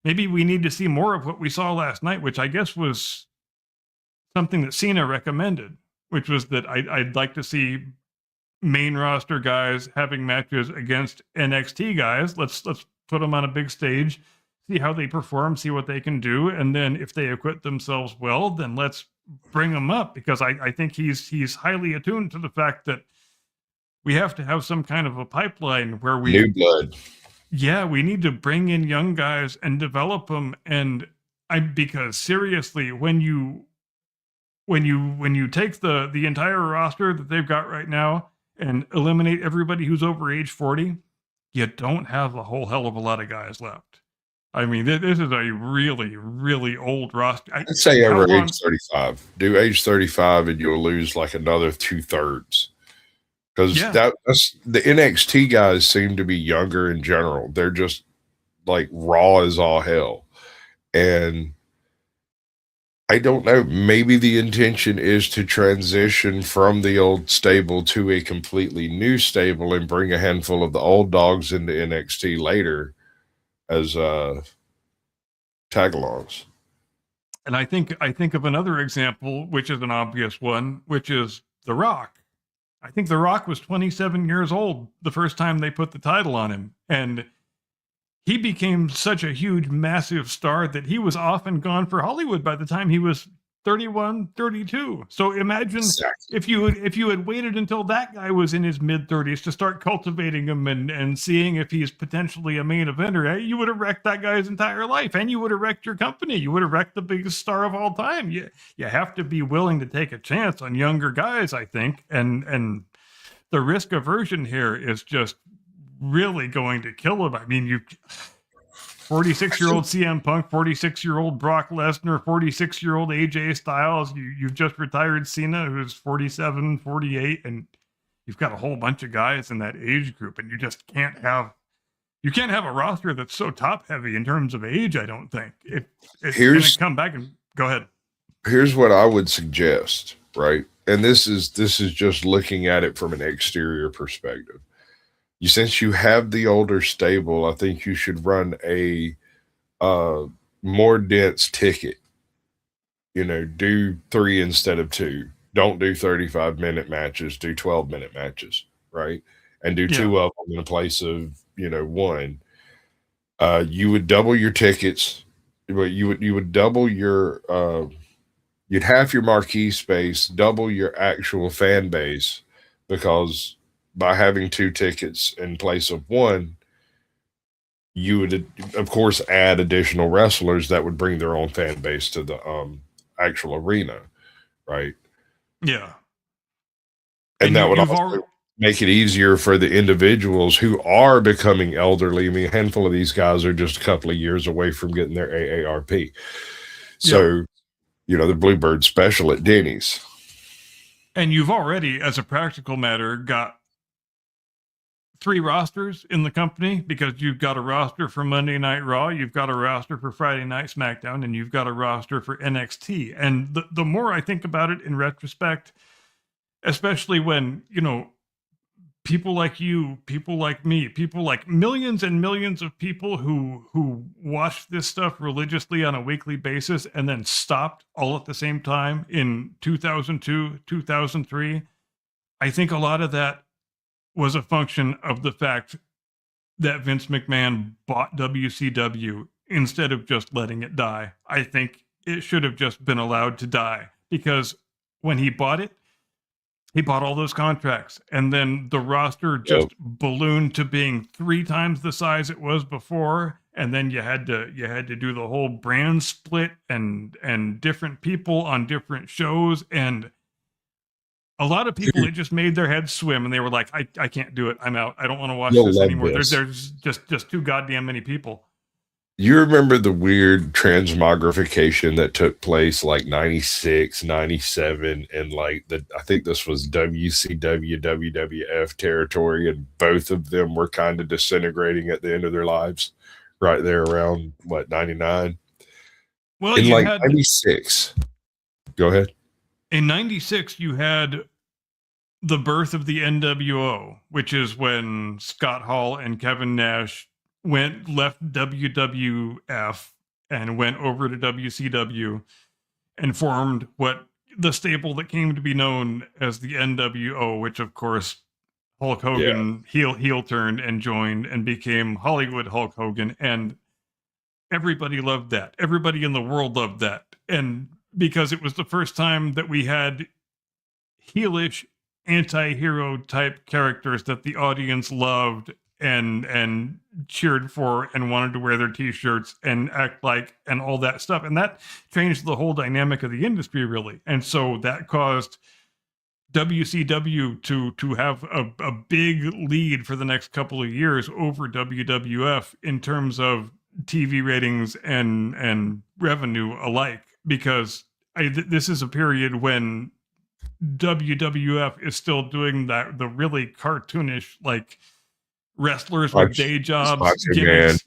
we need to see more of what we saw last night, which I guess was something that Cena recommended, which was that I'd like to see main roster guys having matches against NXT guys. Let's put them on a big stage, see how they perform, see what they can do, and then if they acquit themselves well, then let's bring them up, because I think he's highly attuned to the fact that we have to have some kind of a pipeline where we new blood. Yeah, we need to bring in young guys and develop them. And because seriously, when you take the entire roster that they've got right now and eliminate everybody who's over age 40, you don't have a whole hell of a lot of guys left. I mean, this is a really, really old roster. I'd say over age 35. Do age 35 and you'll lose like another 2/3. Because that's the NXT guys seem to be younger in general. They're just like raw as all hell. And I don't know, maybe the intention is to transition from the old stable to a completely new stable and bring a handful of the old dogs into NXT later as tag-alongs. And I think of another example, which is an obvious one, which is The Rock. I think The Rock was 27 years old the first time they put the title on him. And he became such a huge, massive star that he was off and gone for Hollywood by the time he was 31, 32. So imagine if you had waited until that guy was in his mid-30s to start cultivating him and seeing if he's potentially a main eventer, you would have wrecked that guy's entire life, and you would have wrecked your company. You would have wrecked the biggest star of all time. You have to be willing to take a chance on younger guys, I think, and the risk aversion here is just really going to kill him. I mean, 46-year-old CM Punk, 46-year-old Brock Lesnar, 46-year-old AJ Styles. You've just retired Cena, who's 47, 48, and you've got a whole bunch of guys in that age group, and you just can't have a roster that's so top heavy in terms of age. I don't think it's going to come back. And go ahead. Here's what I would suggest, right? And this is just looking at it from an exterior perspective. Since you have the older stable, I think you should run a more dense ticket. Do 3 instead of 2. Don't do 35-minute matches, do 12-minute matches, right? And do Yeah. two of them in place of, one. You would double your tickets, but you would double your you'd half your marquee space, double your actual fan base, because by having two tickets in place of one, you would of course add additional wrestlers that would bring their own fan base to the actual arena, right? Yeah. And And that would you've also already, make it easier for the individuals who are becoming elderly. I mean, a handful of these guys are just a couple of years away from getting their AARP. So, the Bluebird special at Denny's. and you've already, as a practical matter, got 3 rosters in the company, because you've got a roster for Monday Night Raw, you've got a roster for Friday Night SmackDown, and you've got a roster for NXT. And the more I think about it in retrospect, especially when, people like you, people like me, people like millions and millions of people who watch this stuff religiously on a weekly basis and then stopped all at the same time in 2002, 2003, I think a lot of that was a function of the fact that Vince McMahon bought WCW instead of just letting it die. I think it should have just been allowed to die, because when he bought it, he bought all those contracts, and then the roster just ballooned to being 3 times the size it was before. And then you had to do the whole brand split and different people on different shows. And a lot of people, it just made their heads swim, and they were like, I can't do it. I'm out. I don't want to watch You'll this love anymore. this. There's just too goddamn many people. You remember the weird transmogrification that took place like 96, 97, and I think this was WCW, WWF territory, and both of them were kind of disintegrating at the end of their lives, right there around, 99? Well, In you like had 96. Go ahead. in 96, you had the birth of the NWO, which is when Scott Hall and Kevin Nash left WWF and went over to WCW and formed what the stable that came to be known as the NWO, which of course Hulk Hogan heel turned and joined and became Hollywood Hulk Hogan. And everybody loved that. Everybody in the world loved that. And because it was the first time that we had heelish anti-hero type characters that the audience loved and cheered for and wanted to wear their t-shirts and act like and all that stuff. And that changed the whole dynamic of the industry, really. And so that caused WCW to have a big lead for the next couple of years over WWF in terms of TV ratings and revenue alike, because this is a period when WWF is still doing the really cartoonish, like, wrestlers with day jobs gimmicks.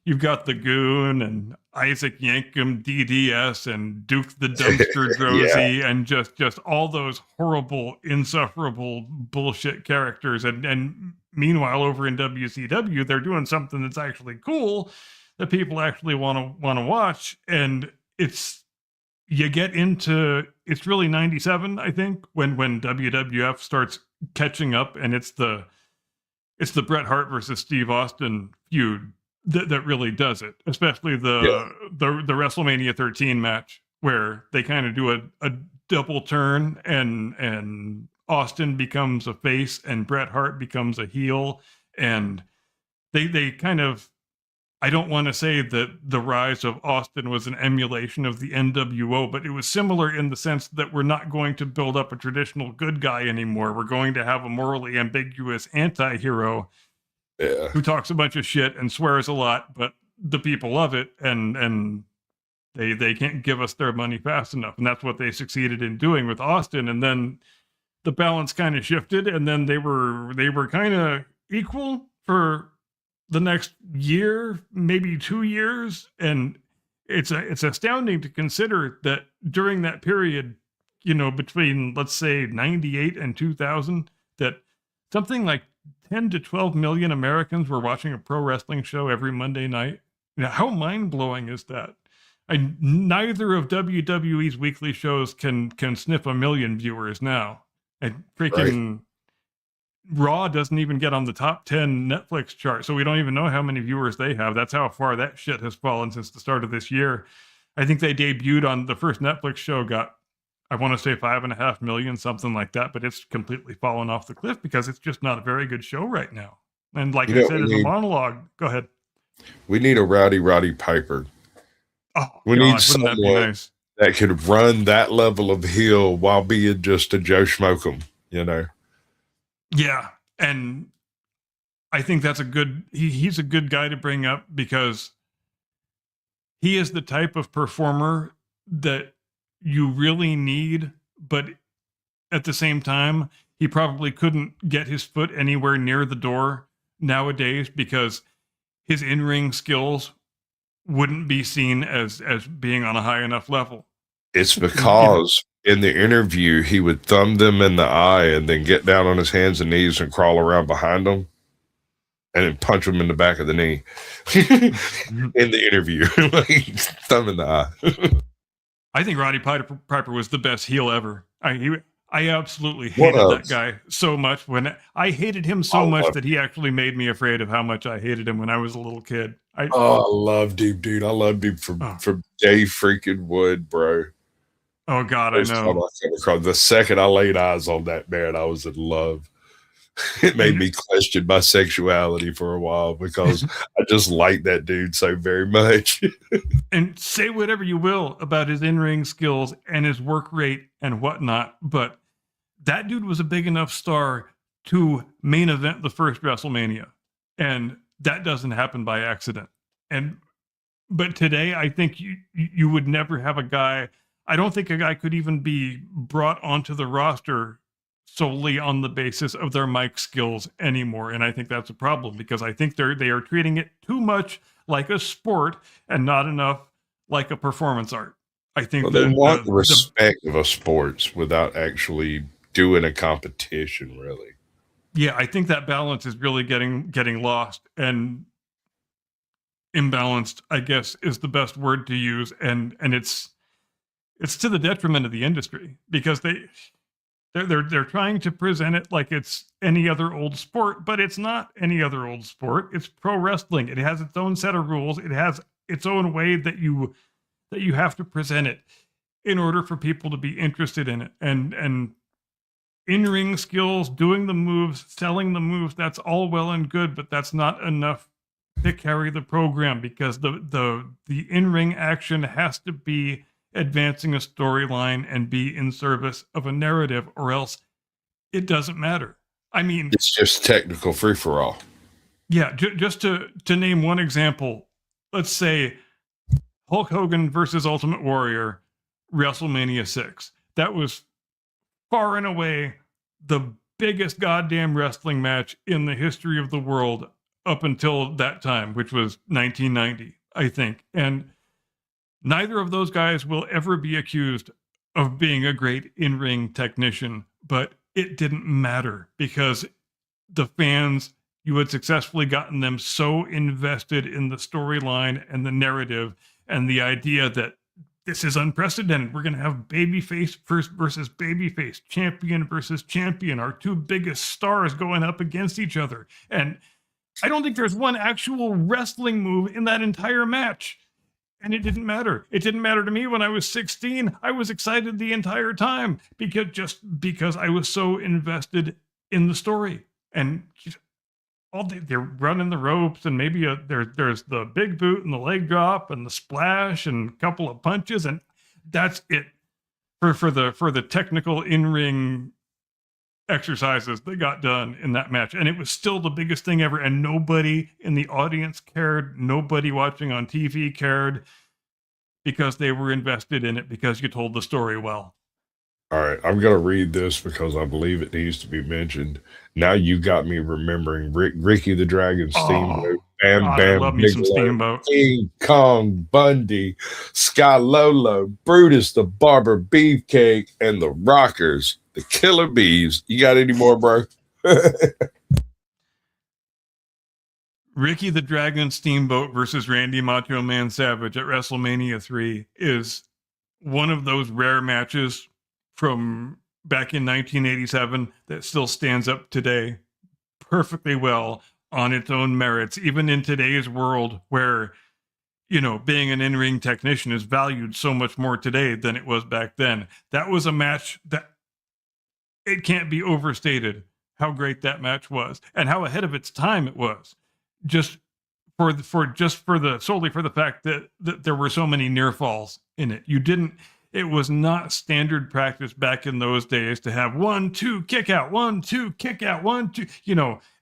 You've got the Goon and Isaac Yankem DDS and Duke the Dumpster Drozy and just all those horrible, insufferable bullshit characters. And meanwhile, over in WCW, they're doing something that's actually cool that people actually want to watch. And you get into, it's really 97, I think, when WWF starts catching up, and it's the Bret Hart versus Steve Austin feud that really does it, especially the WrestleMania 13 match, where they kind of do a double turn and Austin becomes a face and Bret Hart becomes a heel. And they kind of, I don't want to say that the rise of Austin was an emulation of the NWO, but it was similar in the sense that we're not going to build up a traditional good guy anymore. We're going to have a morally ambiguous anti-hero who talks a bunch of shit and swears a lot, but the people love it, and they can't give us their money fast enough. And that's what they succeeded in doing with Austin. And then the balance kind of shifted, and then they were kind of equal for the next year, maybe 2 years. And it's astounding to consider that during that period, between, let's say, 98 and 2000, that something like 10 to 12 million Americans were watching a pro wrestling show every Monday night. Now, how mind-blowing is that? Neither of WWE's weekly shows can sniff 1 million viewers now. And freaking Raw doesn't even get on the top 10 Netflix chart, so we don't even know how many viewers they have. That's how far that shit has fallen since the start of this year. I think they debuted on the first Netflix show, got, I want to say 5.5 million, something like that, but it's completely fallen off the cliff because it's just not a very good show right now. And like I said in the monologue, go ahead. We need a Roddy Piper. Oh, we need someone wouldn't that be nice? That could run that level of heel while being just a Joe Schmokum, you know? Yeah, and I think that's a good, he's a good guy to bring up because he is the type of performer that you really need, but at the same time, he probably couldn't get his foot anywhere near the door nowadays because his in-ring skills wouldn't be seen as being on a high enough level. It's because in the interview, he would thumb them in the eye and then get down on his hands and knees and crawl around behind them and then punch them in the back of the knee in the interview. Like, thumb in the eye. I think Roddy Piper was the best heel ever. I absolutely hated that guy so much. When I hated him so much that he actually made me afraid of how much I hated him when I was a little kid. I loved him, dude. I loved him from day freaking Wood, bro. Oh God, I know. The second I laid eyes on that man, I was in love. It made me question my sexuality for a while because I just liked that dude so very much. And say whatever you will about his in-ring skills and his work rate and whatnot, but that dude was a big enough star to main event the first WrestleMania. And that doesn't happen by accident. But today, I think you would never have a guy. I don't think a guy could even be brought onto the roster solely on the basis of their mic skills anymore. And I think that's a problem because I think they are treating it too much like a sport and not enough like a performance art. I think they want the respect of a sports without actually doing a competition, really. Yeah, I think that balance is really getting lost, and imbalanced, I guess, is the best word to use. And it's to the detriment of the industry because they're trying to present it like it's any other old sport, but it's not any other old sport. It's pro wrestling. It has its own set of rules. It has its own way that you have to present it in order for people to be interested in it. And in-ring skills, doing the moves, selling the moves, that's all well and good, but that's not enough to carry the program because the in-ring action has to be advancing a storyline and be in service of a narrative, or else it doesn't matter. I mean, it's just technical free-for-all. Yeah, just to name one example, let's say Hulk Hogan versus Ultimate Warrior, WrestleMania 6. That was far and away the biggest goddamn wrestling match in the history of the world up until that time, which was 1990, I think. And neither of those guys will ever be accused of being a great in-ring technician, but it didn't matter because the fans, you had successfully gotten them so invested in the storyline and the narrative and the idea that this is unprecedented. We're going to have babyface first versus babyface, champion versus champion, our two biggest stars going up against each other. And I don't think there's one actual wrestling move in that entire match. And it didn't matter. It didn't matter to me when I was 16. I was excited the entire time because I was so invested in the story. And they're running the ropes, and maybe there's the big boot and the leg drop and the splash and a couple of punches, and that's it for the technical in-ring exercises that got done in that match. And it was still the biggest thing ever, and nobody in the audience cared. Nobody watching on TV cared because they were invested in it because you told the story well. All right, I'm going to read this because I believe it needs to be mentioned. Now you got me remembering Ricky the Dragon Steamboat, Bam God, Bam I love me some Steamboat, King Kong Bundy, Sky Lolo, Brutus the Barber Beefcake, and the Rockers, the Killer Bees. You got any more, bro? Ricky the Dragon Steamboat versus Randy Macho Man Savage at WrestleMania 3 is one of those rare matches from back in 1987 that still stands up today perfectly well on its own merits, even in today's world where, you know, being an in-ring technician is valued so much more today than it was back then. That was a match that it can't be overstated how great that match was and how ahead of its time it was. Just for the solely for the fact that there were so many near falls in it. It was not standard practice back in those days to have 1, 2, kick out, 1, 2, kick out, 1, 2,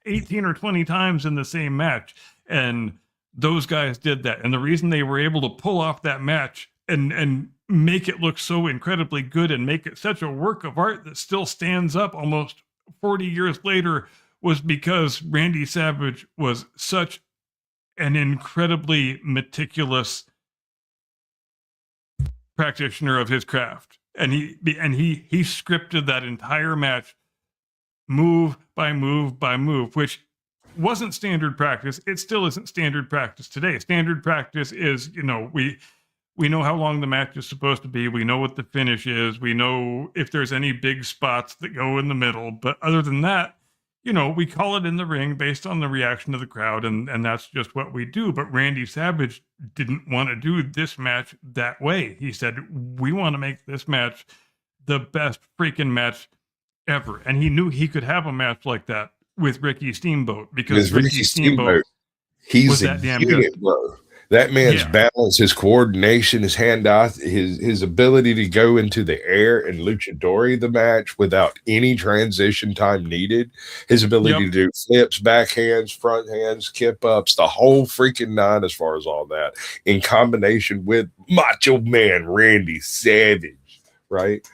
18 or 20 times in the same match. And those guys did that. And the reason they were able to pull off that match and make it look so incredibly good and make it such a work of art that still stands up almost 40 years later was because Randy Savage was such an incredibly meticulous practitioner of his craft. And he scripted that entire match move by move by move, which wasn't standard practice. It still isn't standard practice today. Standard practice is, we know how long the match is supposed to be. We know what the finish is. We know if there's any big spots that go in the middle. But other than that, we call it in the ring based on the reaction of the crowd, and that's just what we do. But Randy Savage didn't want to do this match that way. He said, we want to make this match the best freaking match ever. And he knew he could have a match like that with Ricky Steamboat because Ricky Steamboat he's was a that damn unit, good. bro. That man's balance, his coordination, his hand-eye, his ability to go into the air and luchadori the match without any transition time needed, his ability to do flips, backhands, front hands, kip-ups, the whole freaking nine as far as all that, in combination with Macho Man Randy Savage, right?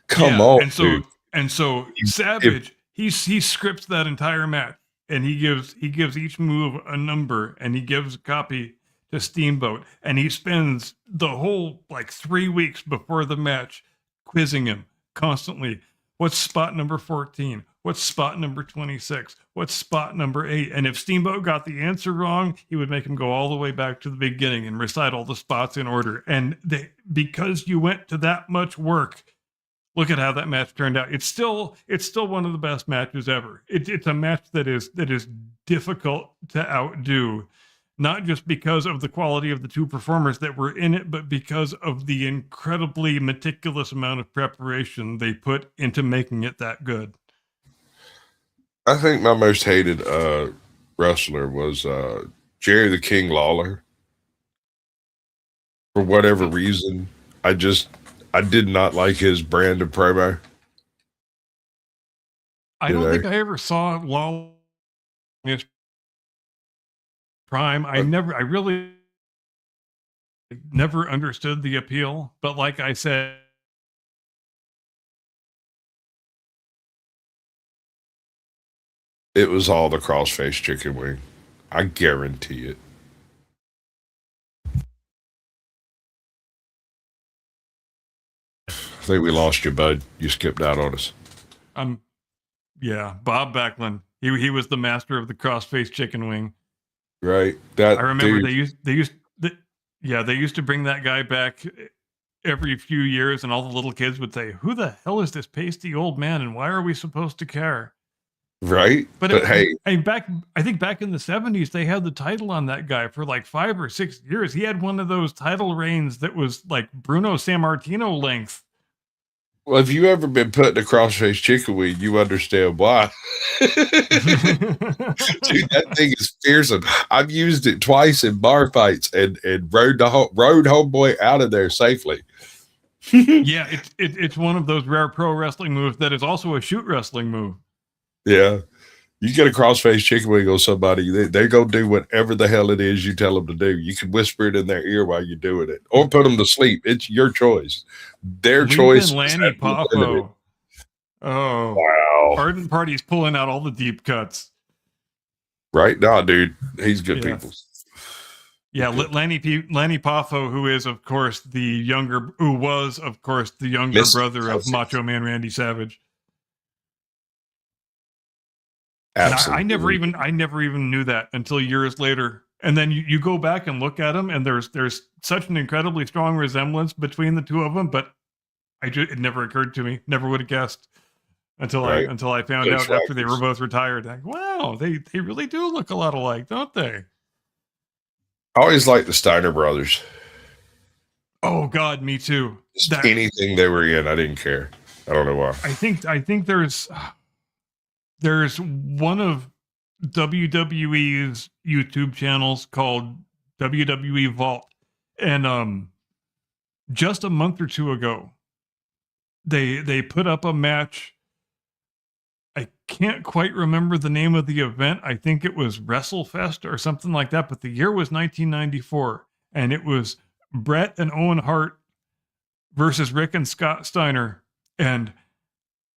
Come on, dude. And so Savage, he scripts that entire match, and he gives each move a number, and he gives a copy to Steamboat, and he spends the whole 3 weeks before the match quizzing him constantly. What's spot number 14? What's spot number 26? What's spot number 8? And if Steamboat got the answer wrong, he would make him go all the way back to the beginning and recite all the spots in order. And because you went to that much work, look at how that match turned out. It's still one of the best matches ever. It's a match that is difficult to outdo. Not just because of the quality of the two performers that were in it, but because of the incredibly meticulous amount of preparation they put into making it that good. I think my most hated wrestler was Jerry the King Lawler. For whatever reason, I did not like his brand of promo. I don't think I ever saw Lawler in his prime. I really never understood the appeal, but like I said, it was all the crossface chicken wing. I guarantee it. I think we lost you, bud. You skipped out on us. Bob Backlund. He was the master of the crossface chicken wing. Right. I remember they used to bring that guy back every few years, and all the little kids would say, "Who the hell is this pasty old man, and why are we supposed to care?" Right. But hey, I think back in the 70s, they had the title on that guy for 5 or 6 years. He had one of those title reigns that was like Bruno Sammartino length. Well, if you ever been put in a crossface chicken wing, you understand why. Dude, that thing is fearsome. I've used it twice in bar fights and rode homeboy out of there safely. Yeah, it's one of those rare pro wrestling moves that is also a shoot wrestling move. Yeah. You get a crossface chicken wing on somebody, they're going to do whatever the hell it is you tell them to do. You can whisper it in their ear while you're doing it, or put them to sleep. It's your choice. Their choice. Lanny Poffo. Oh, wow. Ardent Party's pulling out all the deep cuts. Right? Nah, dude. He's good people. Yeah, Lanny Poffo, who was, of course, the younger brother of Macho Man Randy Savage. And Absolutely. I never even knew that until years later. And then you go back and look at them, and there's such an incredibly strong resemblance between the two of them. But it never occurred to me. Never would have guessed Right. until I found Coach out after they were Wackers. both retired. Like, wow, they really do look a lot alike, don't they? I always liked the Steiner brothers. Oh God, me too. Just That anything they were in, I didn't care. I don't know why. I think there's one of WWE's YouTube channels called WWE Vault, and just a month or two ago, they put up a match. I can't quite remember the name of the event. I think it was WrestleFest or something like that, but the year was 1994, and it was Bret and Owen Hart versus Rick and Scott Steiner. And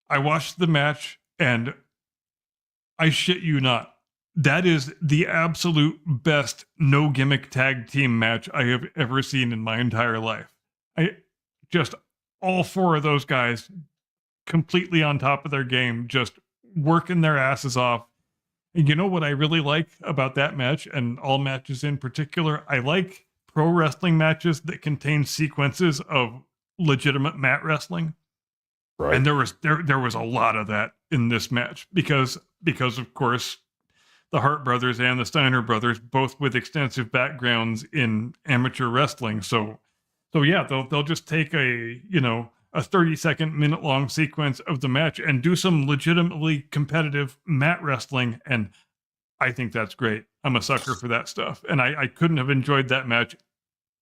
I watched the match, and I shit you not, that is the absolute best no gimmick tag team match I have ever seen in my entire life. I just all four of those guys completely on top of their game, just working their asses off. And you know what I really like about that match, and all matches in particular? I like pro wrestling matches that contain sequences of legitimate mat wrestling. Right. And there was a lot of that in this match because of course the Hart brothers and the Steiner brothers, both with extensive backgrounds in amateur wrestling. So yeah, they'll just take a 30-second, minute-long sequence of the match and do some legitimately competitive mat wrestling, and I think that's great. I'm a sucker for that stuff, and I couldn't have enjoyed that match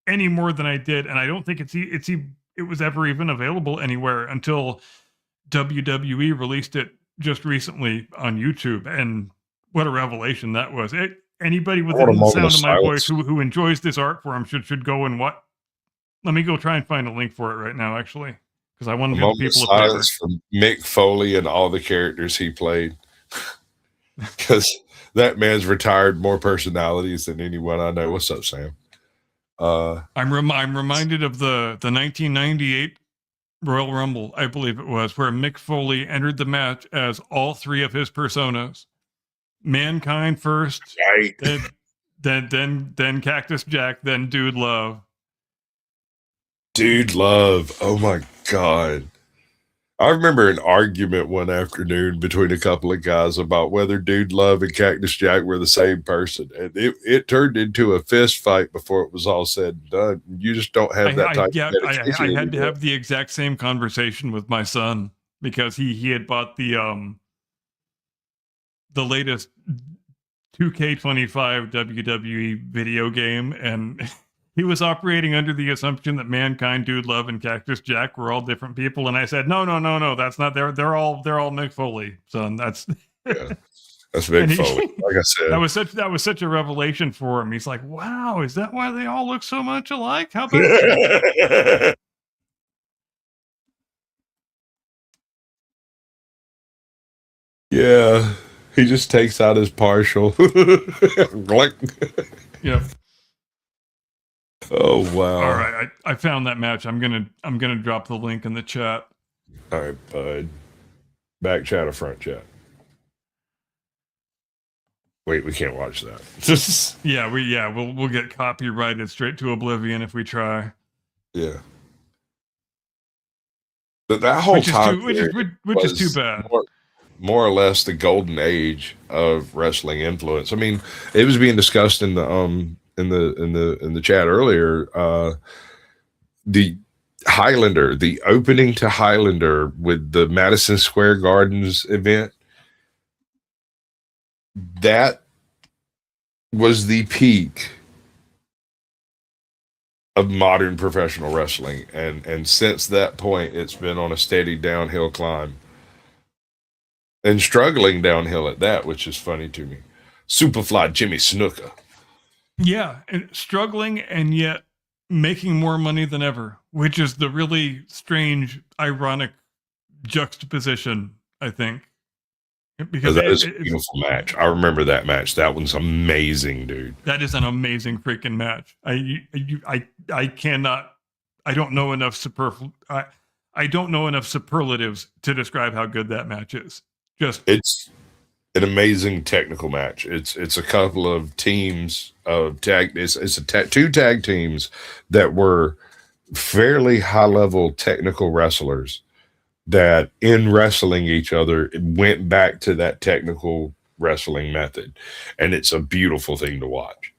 any more than I did, and I don't think it was ever even available anywhere until WWE released it just recently on YouTube, and what a revelation that was. Anybody I want a within the moment of sound of my voice silence. who enjoys this art form should go and what? Let me go try and find a link for it right now, actually, because I want A to do the moment of people a favor. silence for Mick Foley and all the characters he played. Because that man's retired more personalities than anyone I know. What's up, Sam? I'm reminded of the 1998 Royal Rumble, I believe it was, where Mick Foley entered the match as all three of his personas: Mankind first, Right. then Cactus Jack, then Dude Love. Dude Love. Oh my God. I remember an argument one afternoon between a couple of guys about whether Dude Love and Cactus Jack were the same person. And it turned into a fist fight before it was all said and done. You just don't have that type of dedication I had to anymore. have the exact same conversation with my son because he had bought the latest 2K25 WWE video game, and he was operating under the assumption that Mankind, Dude Love, and Cactus Jack were all different people. And I said, no, that's not. They're all Mick Foley, son. That's Yeah. That's Mick Foley. Like I said. that was such a revelation for him. He's like, wow, is that why they all look so much alike? How about that? Yeah. He just takes out his partial. Yep. Oh wow. All right, I found that match. I'm gonna drop the link in the chat. All right, bud. Back chat or front chat? Wait, we can't watch that. We'll get copyrighted straight to oblivion if we try. Yeah. But that whole time which is too bad. More or less the golden age of wrestling influence. I mean, it was being discussed in the chat earlier. The Highlander, the opening to Highlander with the Madison Square Gardens event, that was the peak of modern professional wrestling, and since that point, it's been on a steady downhill climb. And struggling downhill at that, which is funny to me. Superfly Jimmy Snuka. Yeah, and struggling and yet making more money than ever, which is the really strange, ironic juxtaposition, I think. Because that is a beautiful match. I remember that match. That one's amazing, dude. That is an amazing freaking match. I cannot. I don't know enough I don't know enough superlatives to describe how good that match is. Just it's an amazing technical match. It's a couple of teams of tag. Two tag teams that were fairly high level technical wrestlers that in wrestling each other it went back to that technical wrestling method, and it's a beautiful thing to watch.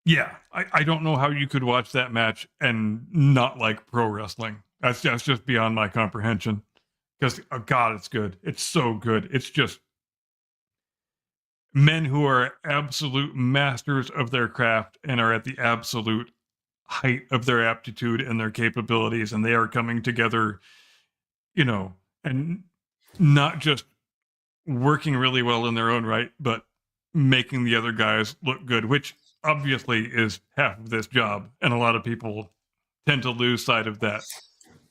Yeah, I don't know how you could watch that match and not like pro wrestling. That's just beyond my comprehension. Because, oh God, it's good. It's so good. It's just men who are absolute masters of their craft and are at the absolute height of their aptitude and their capabilities, and they are coming together, you know, and not just working really well in their own right, but making the other guys look good, which obviously is half of this job. And a lot of people tend to lose sight of that.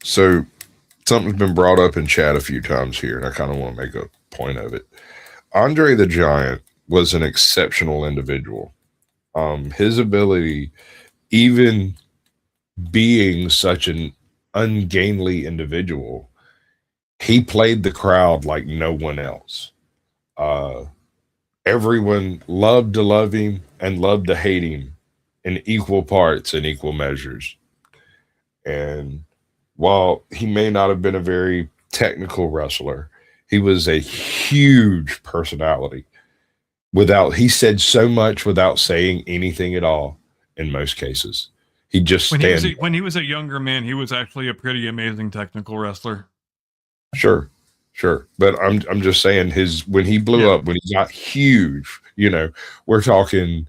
So something's been brought up in chat a few times here, and I kind of want to make a point of it. Andre the Giant was an exceptional individual. His ability, even being such an ungainly individual, he played the crowd like no one else. Uh, Everyone loved to love him and loved to hate him in equal parts and equal measures. And while he may not have been a very technical wrestler, he was a huge personality. He said so much without saying anything at all in most cases. He just when he was a younger man, he was actually a pretty amazing technical wrestler. Sure. But I'm just saying when he blew up, when he got huge, we're talking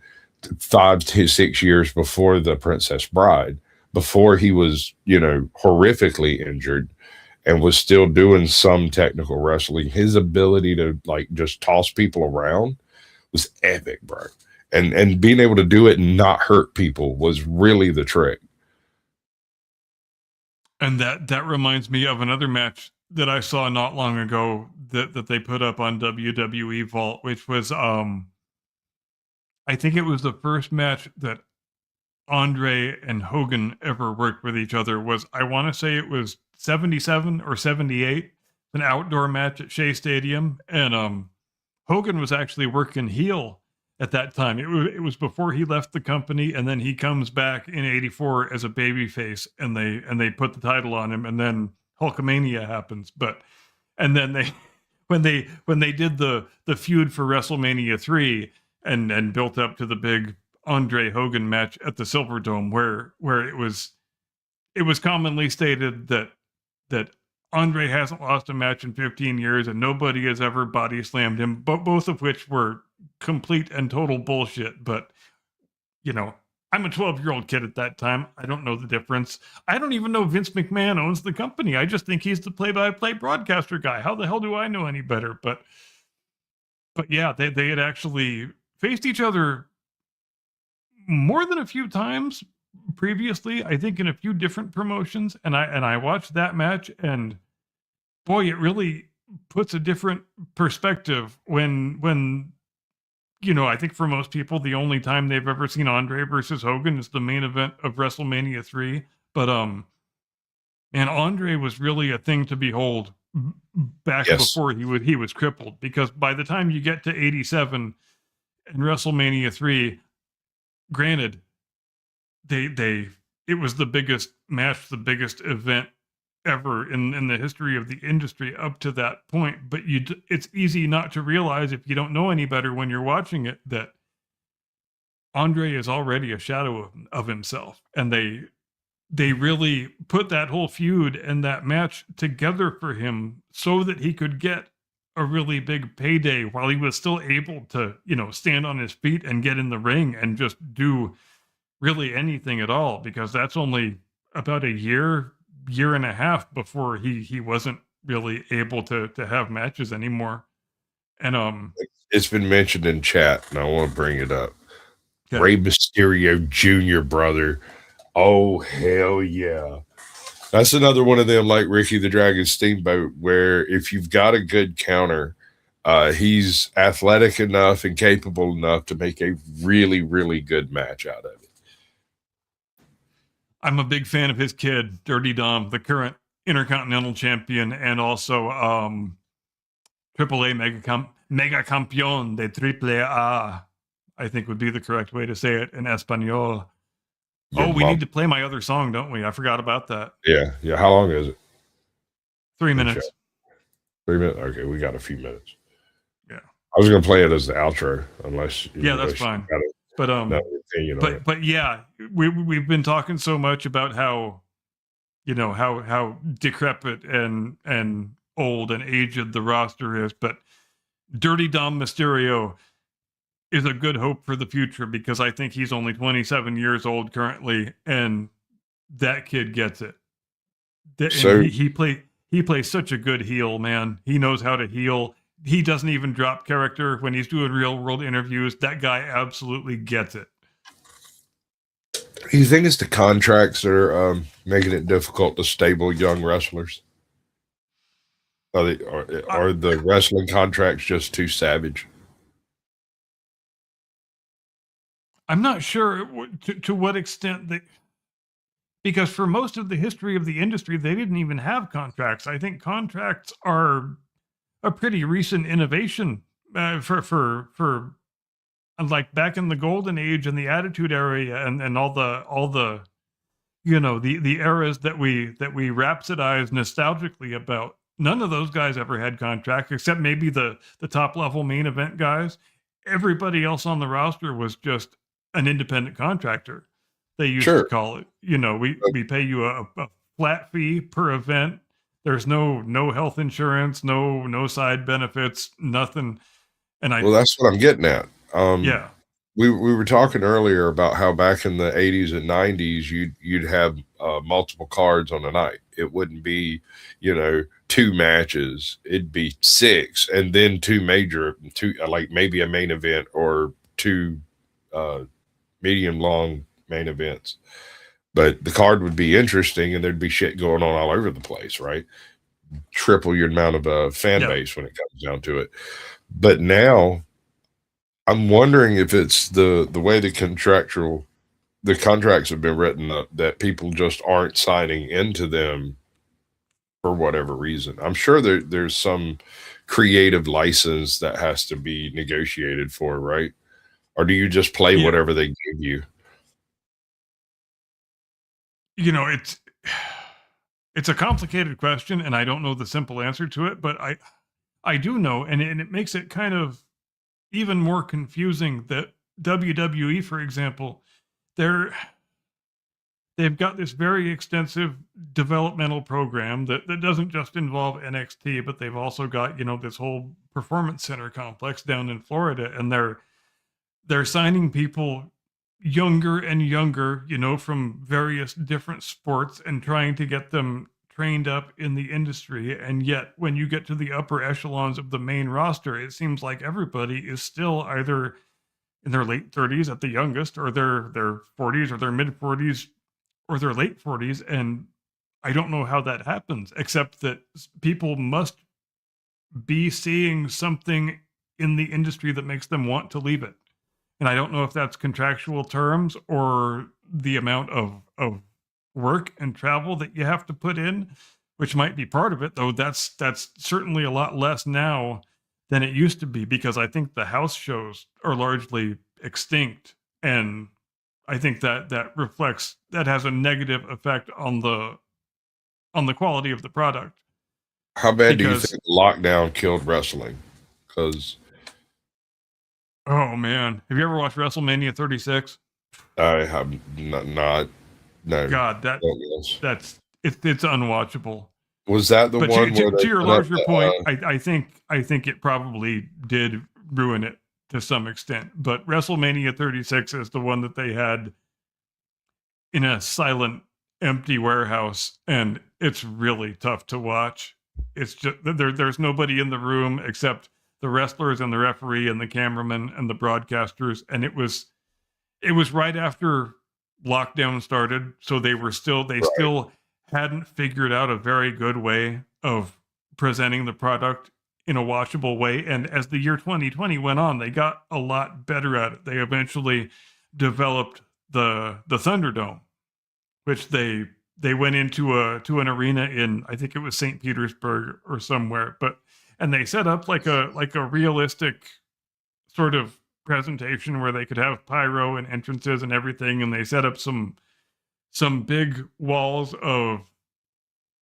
5 to 6 years before the Princess Bride, before he was, horrifically injured and was still doing some technical wrestling. His ability to like just toss people around was epic, bro. And being able to do it and not hurt people was really the trick. And that reminds me of another match that I saw not long ago that they put up on WWE Vault, which was I think it was the first match that Andre and Hogan ever worked with each other. I want to say it was 77 or 78, an outdoor match at Shea Stadium, and Hogan was actually working heel at that time. It was before he left the company, and then he comes back in '84 as a babyface, and they put the title on him, and then Hulkamania happens. And then they when they did the feud for WrestleMania 3 and built up to the big Andre Hogan match at the Silverdome, where it was commonly stated that Andre hasn't lost a match in 15 years and nobody has ever body slammed him, but both of which were complete and total bullshit. But I'm a 12-year-old kid at that time. I don't know the difference. I don't even know Vince McMahon owns the company. I just think he's the play-by-play broadcaster guy. How the hell do I know any better? But yeah, they had actually faced each other more than a few times previously, I think in a few different promotions, and I watched that match, and boy, it really puts a different perspective when I think for most people the only time they've ever seen Andre versus Hogan is the main event of WrestleMania 3. But man, Andre was really a thing to behold back before he was crippled, because by the time you get to 87 and WrestleMania 3, granted, it was the biggest match, the biggest event ever in the history of the industry up to that point. But it's easy not to realize, if you don't know any better when you're watching it, that Andre is already a shadow of himself, and they really put that whole feud and that match together for him so that he could get a really big payday while he was still able to stand on his feet and get in the ring and just do really anything at all, because that's only about a year and a half before he wasn't really able to have matches anymore. And it's been mentioned in chat, and I want to bring it up. Okay. Rey Mysterio Jr., brother. Oh, hell yeah. That's another one of them, like Ricky the Dragon Steamboat, where if you've got a good counter, he's athletic enough and capable enough to make a really, really good match out of it. I'm a big fan of his kid, Dirty Dom, the current Intercontinental Champion, and also AAA Mega Campeón de Triple A, I think would be the correct way to say it in Espanol. Your Oh, we mom- need to play my other song, don't we? I forgot about that. Yeah. How long is it? 3 The minutes. show? 3 minutes? Okay, we got a few minutes. Yeah. I was going to play it as the outro, unless Yeah, that's you fine. got But another opinion on it. but yeah, we've been talking so much about how, you know, how decrepit and old and aged the roster is, but Dirty Dom Mysterio is a good hope for the future, because I think he's only 27 years old currently, and that kid gets it. So- And he plays such a good heel, man. He knows how to heel. He doesn't even drop character when he's doing real world interviews. That guy absolutely gets it. Do you think it's the contracts that are making it difficult to stable young wrestlers? Are the wrestling contracts just too savage? I'm not sure to what extent they, because for most of the history of the industry, they didn't even have contracts. I think contracts are a pretty recent innovation for like back in the golden age and the attitude era and all the you know the eras that we rhapsodize nostalgically about. None of those guys ever had contracts, except maybe the top level main event guys. Everybody else on the roster was just an independent contractor. They used to call it. You know, we pay you a flat fee per event. There's no health insurance, no side benefits, nothing. And Well, that's what I'm getting at. yeah. We were talking earlier about how back in the 80s and 90s you'd have multiple cards on a night. It wouldn't be, 2 matches. It'd be 6, and then two like maybe a main event or 2 medium long main events. But the card would be interesting, and there'd be shit going on all over the place, right? Triple your amount of fan base when it comes down to it. But now I'm wondering if it's the way the contracts have been written up, that people just aren't signing into them for whatever reason. I'm sure there's some creative license that has to be negotiated for, right? Or do you just play whatever they give you? You know, it's a complicated question, and I don't know the simple answer to it, but I do know, and it makes it kind of even more confusing that WWE, for example, they've got this very extensive developmental program that doesn't just involve NXT, but they've also got, this whole performance center complex down in Florida, and they're signing people younger and younger, from various different sports, and trying to get them trained up in the industry. And yet when you get to the upper echelons of the main roster, it seems like everybody is still either in their late 30s at the youngest, or their 40s, or their mid 40s, or their late 40s. And I don't know how that happens, except that people must be seeing something in the industry that makes them want to leave it. And I don't know if that's contractual terms or the amount of work and travel that you have to put in, which might be part of it, though that's certainly a lot less now than it used to be, because I think the house shows are largely extinct. And I think that has a negative effect on the quality of the product. How bad do you think lockdown killed wrestling? Because oh man, have you ever watched WrestleMania 36? I have not. No. God, that's unwatchable. Was that the one? To your larger point, I think it probably did ruin it to some extent. But WrestleMania 36 is the one that they had in a silent, empty warehouse, and it's really tough to watch. It's just there's nobody in the room except the wrestlers and the referee and the cameraman and the broadcasters, and it was right after lockdown started, so they still hadn't figured out a very good way of presenting the product in a watchable way. And as the year 2020 went on, they got a lot better at it. They eventually developed the Thunderdome, which they went into an arena in, I think it was St. Petersburg or somewhere, and they set up like a realistic sort of presentation where they could have pyro and entrances and everything, and they set up some big walls of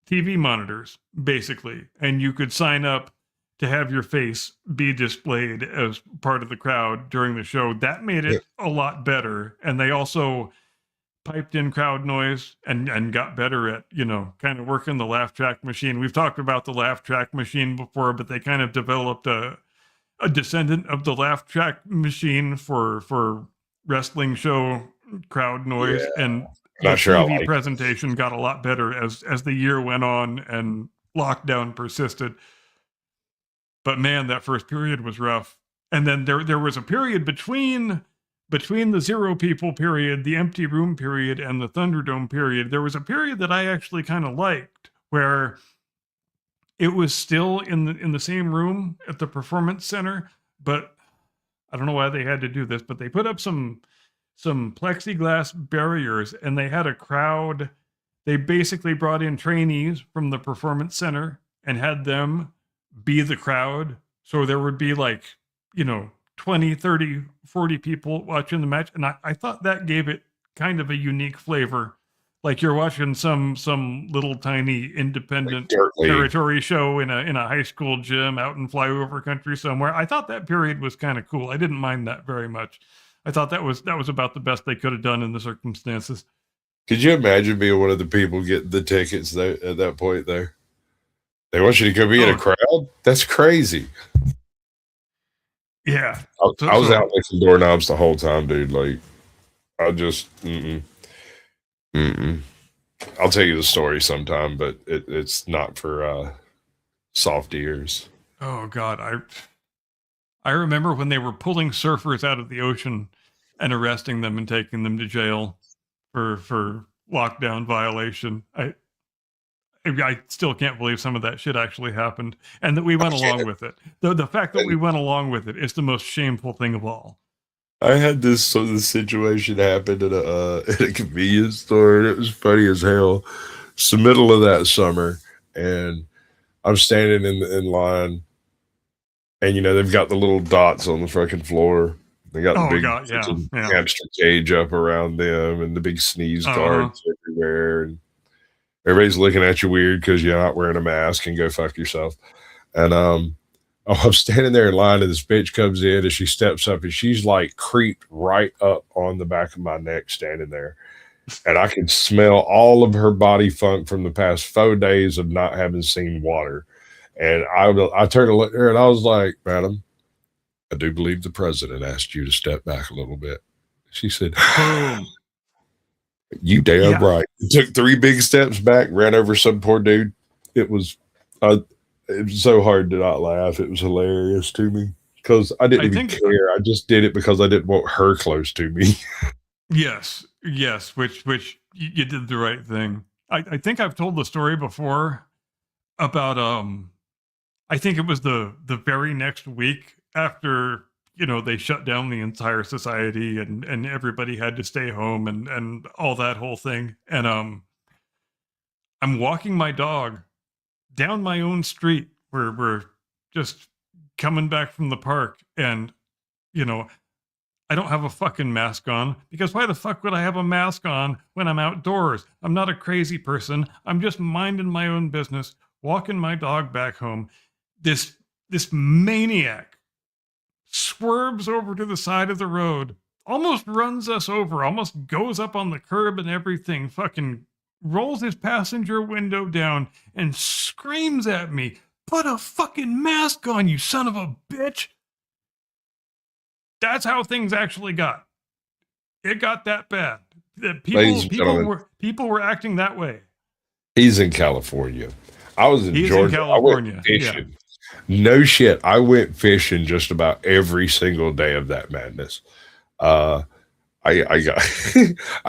TV monitors, basically, and you could sign up to have your face be displayed as part of the crowd during the show. That made it a lot better, and they also piped in crowd noise and got better at, kind of working the laugh track machine. We've talked about the laugh track machine before, but they kind of developed a descendant of the laugh track machine for wrestling show crowd noise, and the Not sure TV presentation got a lot better as the year went on and lockdown persisted. But man, that first period was rough. And then there was a period between the 0 people period, the empty room period, and the Thunderdome period. There was a period that I actually kind of liked, where it was still in the same room at the Performance Center, but I don't know why they had to do this, but they put up some plexiglass barriers, and they had a crowd. They basically brought in trainees from the Performance Center and had them be the crowd. So there would be 20, 30, 40 people watching the match. And I thought that gave it kind of a unique flavor. Like you're watching some little tiny independent territory show in a high school gym out in flyover country somewhere. I thought that period was kind of cool. I didn't mind that very much. I thought that was about the best they could have done in the circumstances. Could you imagine being one of the people getting the tickets there at that point there? They want you to go be in a crowd? That's crazy. Yeah. I was out licking doorknobs the whole time, dude. Like, I just, I'll tell you the story sometime, but it's not for soft ears. Oh, God. I remember when they were pulling surfers out of the ocean and arresting them and taking them to jail for lockdown violation. I still can't believe some of that shit actually happened, and that we went along with it. The fact that we went along with it is the most shameful thing of all. I had this situation happen at a convenience store, and it was funny as hell. It's the middle of that summer, and I'm standing in line, and they've got the little dots on the fucking floor. They got the big hamster cage up around them, and the big sneeze guards everywhere, and everybody's looking at you weird because you're not wearing a mask, and go fuck yourself. And I'm standing there in line, and this bitch comes in, and she steps up, and she's like creeped right up on the back of my neck, standing there. And I could smell all of her body funk from the past 4 days of not having seen water. And I turned to look at her, and I was like, "Madam, I do believe the president asked you to step back a little bit." She said, "You damn right." Took 3 big steps back, ran over some poor dude. It was so hard to not laugh. It was hilarious to me because I didn't even care. I just did it because I didn't want her close to me. Yes, which you did the right thing. I think I've told the story before about I think it was the very next week after they shut down the entire society and everybody had to stay home and all that whole thing. And I'm walking my dog down my own street where we're just coming back from the park, and I don't have a fucking mask on, because why the fuck would I have a mask on when I'm outdoors? I'm not a crazy person. I'm just minding my own business, walking my dog back home. This maniac swerves over to the side of the road, almost runs us over, almost goes up on the curb and everything, fucking rolls his passenger window down and screams at me, "Put a fucking mask on, you son of a bitch." That's how things actually got. It got that bad. People were acting that way. He's in California. I was in Georgia. In California. I went fishing. Yeah. No shit. I went fishing just about every single day of that madness. I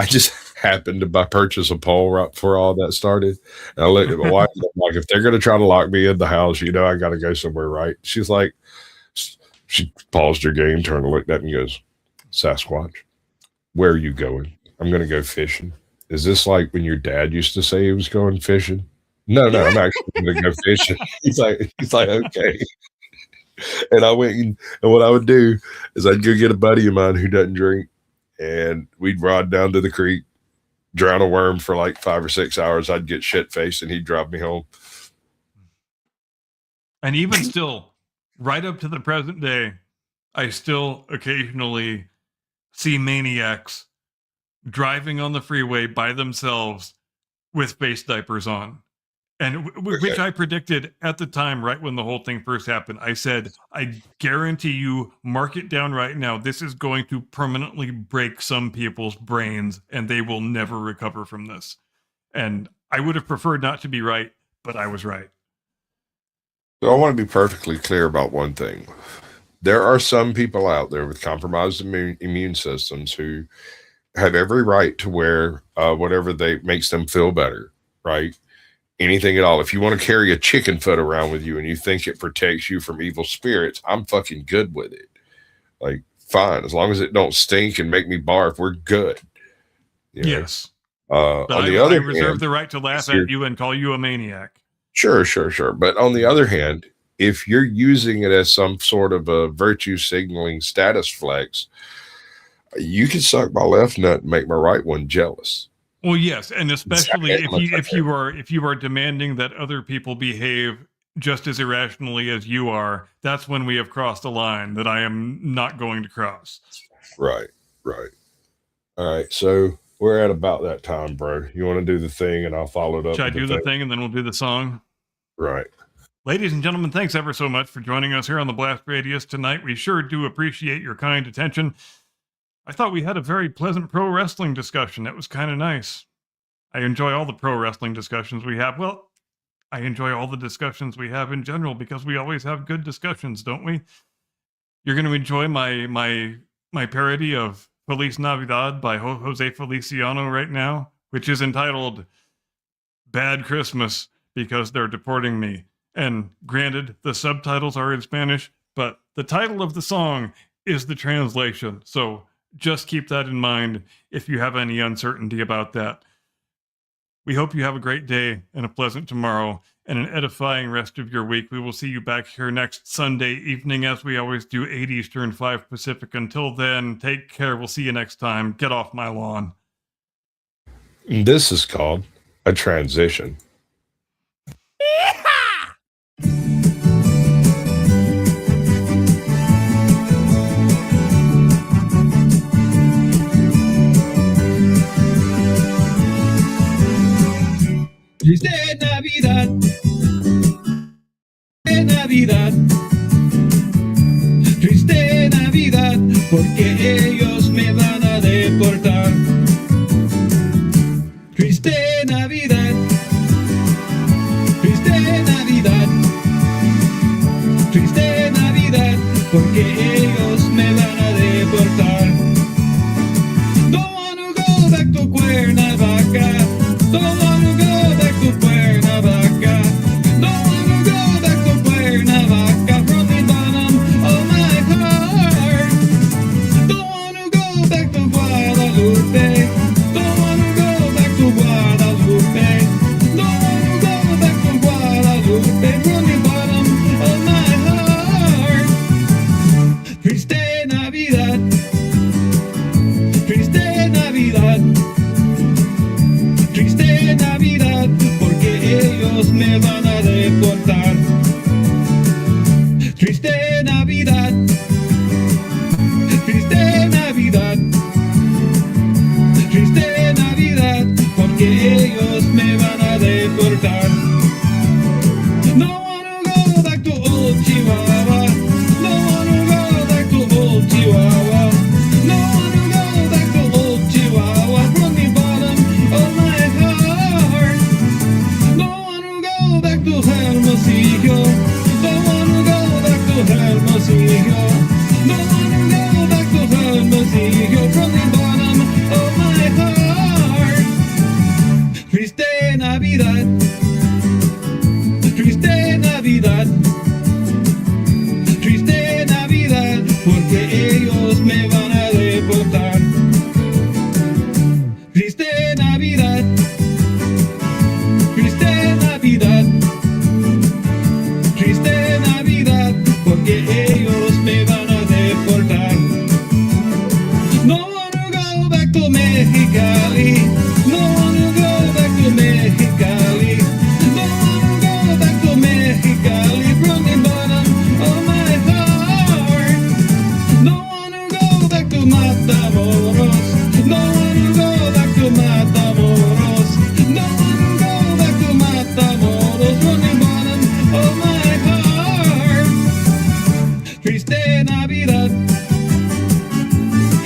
just happened to purchase a pole right before all that started. And I looked at my wife and I'm like, if they're going to try to lock me in the house, I got to go somewhere, right? She's like, she paused her game, turned and looked at me and goes, "Sasquatch, where are you going?" "I'm going to go fishing." "Is this like when your dad used to say he was going fishing?" No, I'm actually going to go fishing. He's like, okay. And I went and what I would do is I'd go get a buddy of mine who doesn't drink, and we'd ride down to the creek, drown a worm for like 5 or 6 hours. I'd get shit faced, and he'd drive me home. And even still, right up to the present day, I still occasionally see maniacs driving on the freeway by themselves with face diapers on. And which I predicted at the time, right when the whole thing first happened. I said, I guarantee you, mark it down right now. This is going to permanently break some people's brains, and they will never recover from this. And I would have preferred not to be right, but I was right. So I want to be perfectly clear about one thing. There are some people out there with compromised immune systems who have every right to wear whatever makes them feel better, right? Anything at all. If you want to carry a chicken foot around with you and you think it protects you from evil spirits, I'm fucking good with it. Like, fine. As long as it don't stink and make me barf, we're good. You know? Yes. On the I other reserve hand, the right to laugh at you and call you a maniac. Sure. But on the other hand, if you're using it as some sort of a virtue signaling status flex, you can suck my left nut and make my right one jealous. Well, yes, and especially if you are demanding that other people behave just as irrationally as you are, that's when we have crossed a line that I am not going to cross. Right. All right, so we're at about that time, bro. You want to do the thing, and I'll follow it up. Should I do the thing, and then we'll do the song? Right. Ladies and gentlemen, thanks ever so much for joining us here on the Blast Radius tonight. We sure do appreciate your kind attention. I thought we had a very pleasant pro wrestling discussion. That was kind of nice. I enjoy all the pro wrestling discussions we have. Well, I enjoy all the discussions we have in general because we always have good discussions, don't we? You're going to enjoy my parody of Feliz Navidad by Jose Feliciano right now, which is entitled Bad Christmas because they're deporting me. And granted, the subtitles are in Spanish, but the title of the song is the translation. So just keep that in mind if you have any uncertainty about that. We hope you have a great day and a pleasant tomorrow and an edifying rest of your week. We will see you back here next Sunday evening as we always do, 8 Eastern, 5 Pacific. Until then, take care. We'll see you next time. Get off my lawn. This is called a transition. Triste Navidad, Navidad, triste Navidad, porque ellos me van a deportar. Triste Navidad, triste Navidad, triste Navidad, porque ellos me van a deportar. Don't wanna go back to Cuernavaca. Don't wanna go back to Cuernavaca. Don't wanna go back to Cuernavaca from the bottom of my heart. Don't wanna go back to Guadalupe. Don't wanna go back to Guadalupe. Don't wanna go back to Guadalupe from the bottom of my heart. Triste Navidad. Triste Navidad. Triste Navidad, porque ellos me van a deportar. Triste Navidad, triste Navidad, triste Navidad, porque ellos me van a deportar. No wanna go back to old Chihuahua. No wanna go back to old Chihuahua. No wanna go back to old Chihuahua from the bottom of my heart. Don't wanna go back to Hermosillo. Don't wanna go back to Hermosillo. Don't wanna go back to Hermosillo from the bottom of my heart. Triste Navidad.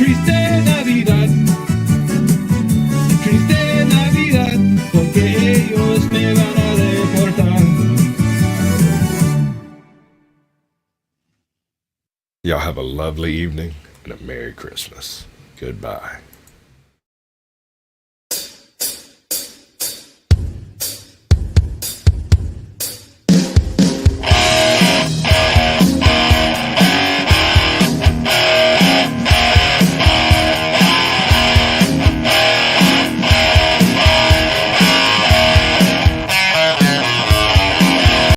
Triste Navidad, triste Navidad, porque ellos me van a deportar. Y'all have a lovely evening and a Merry Christmas. Goodbye.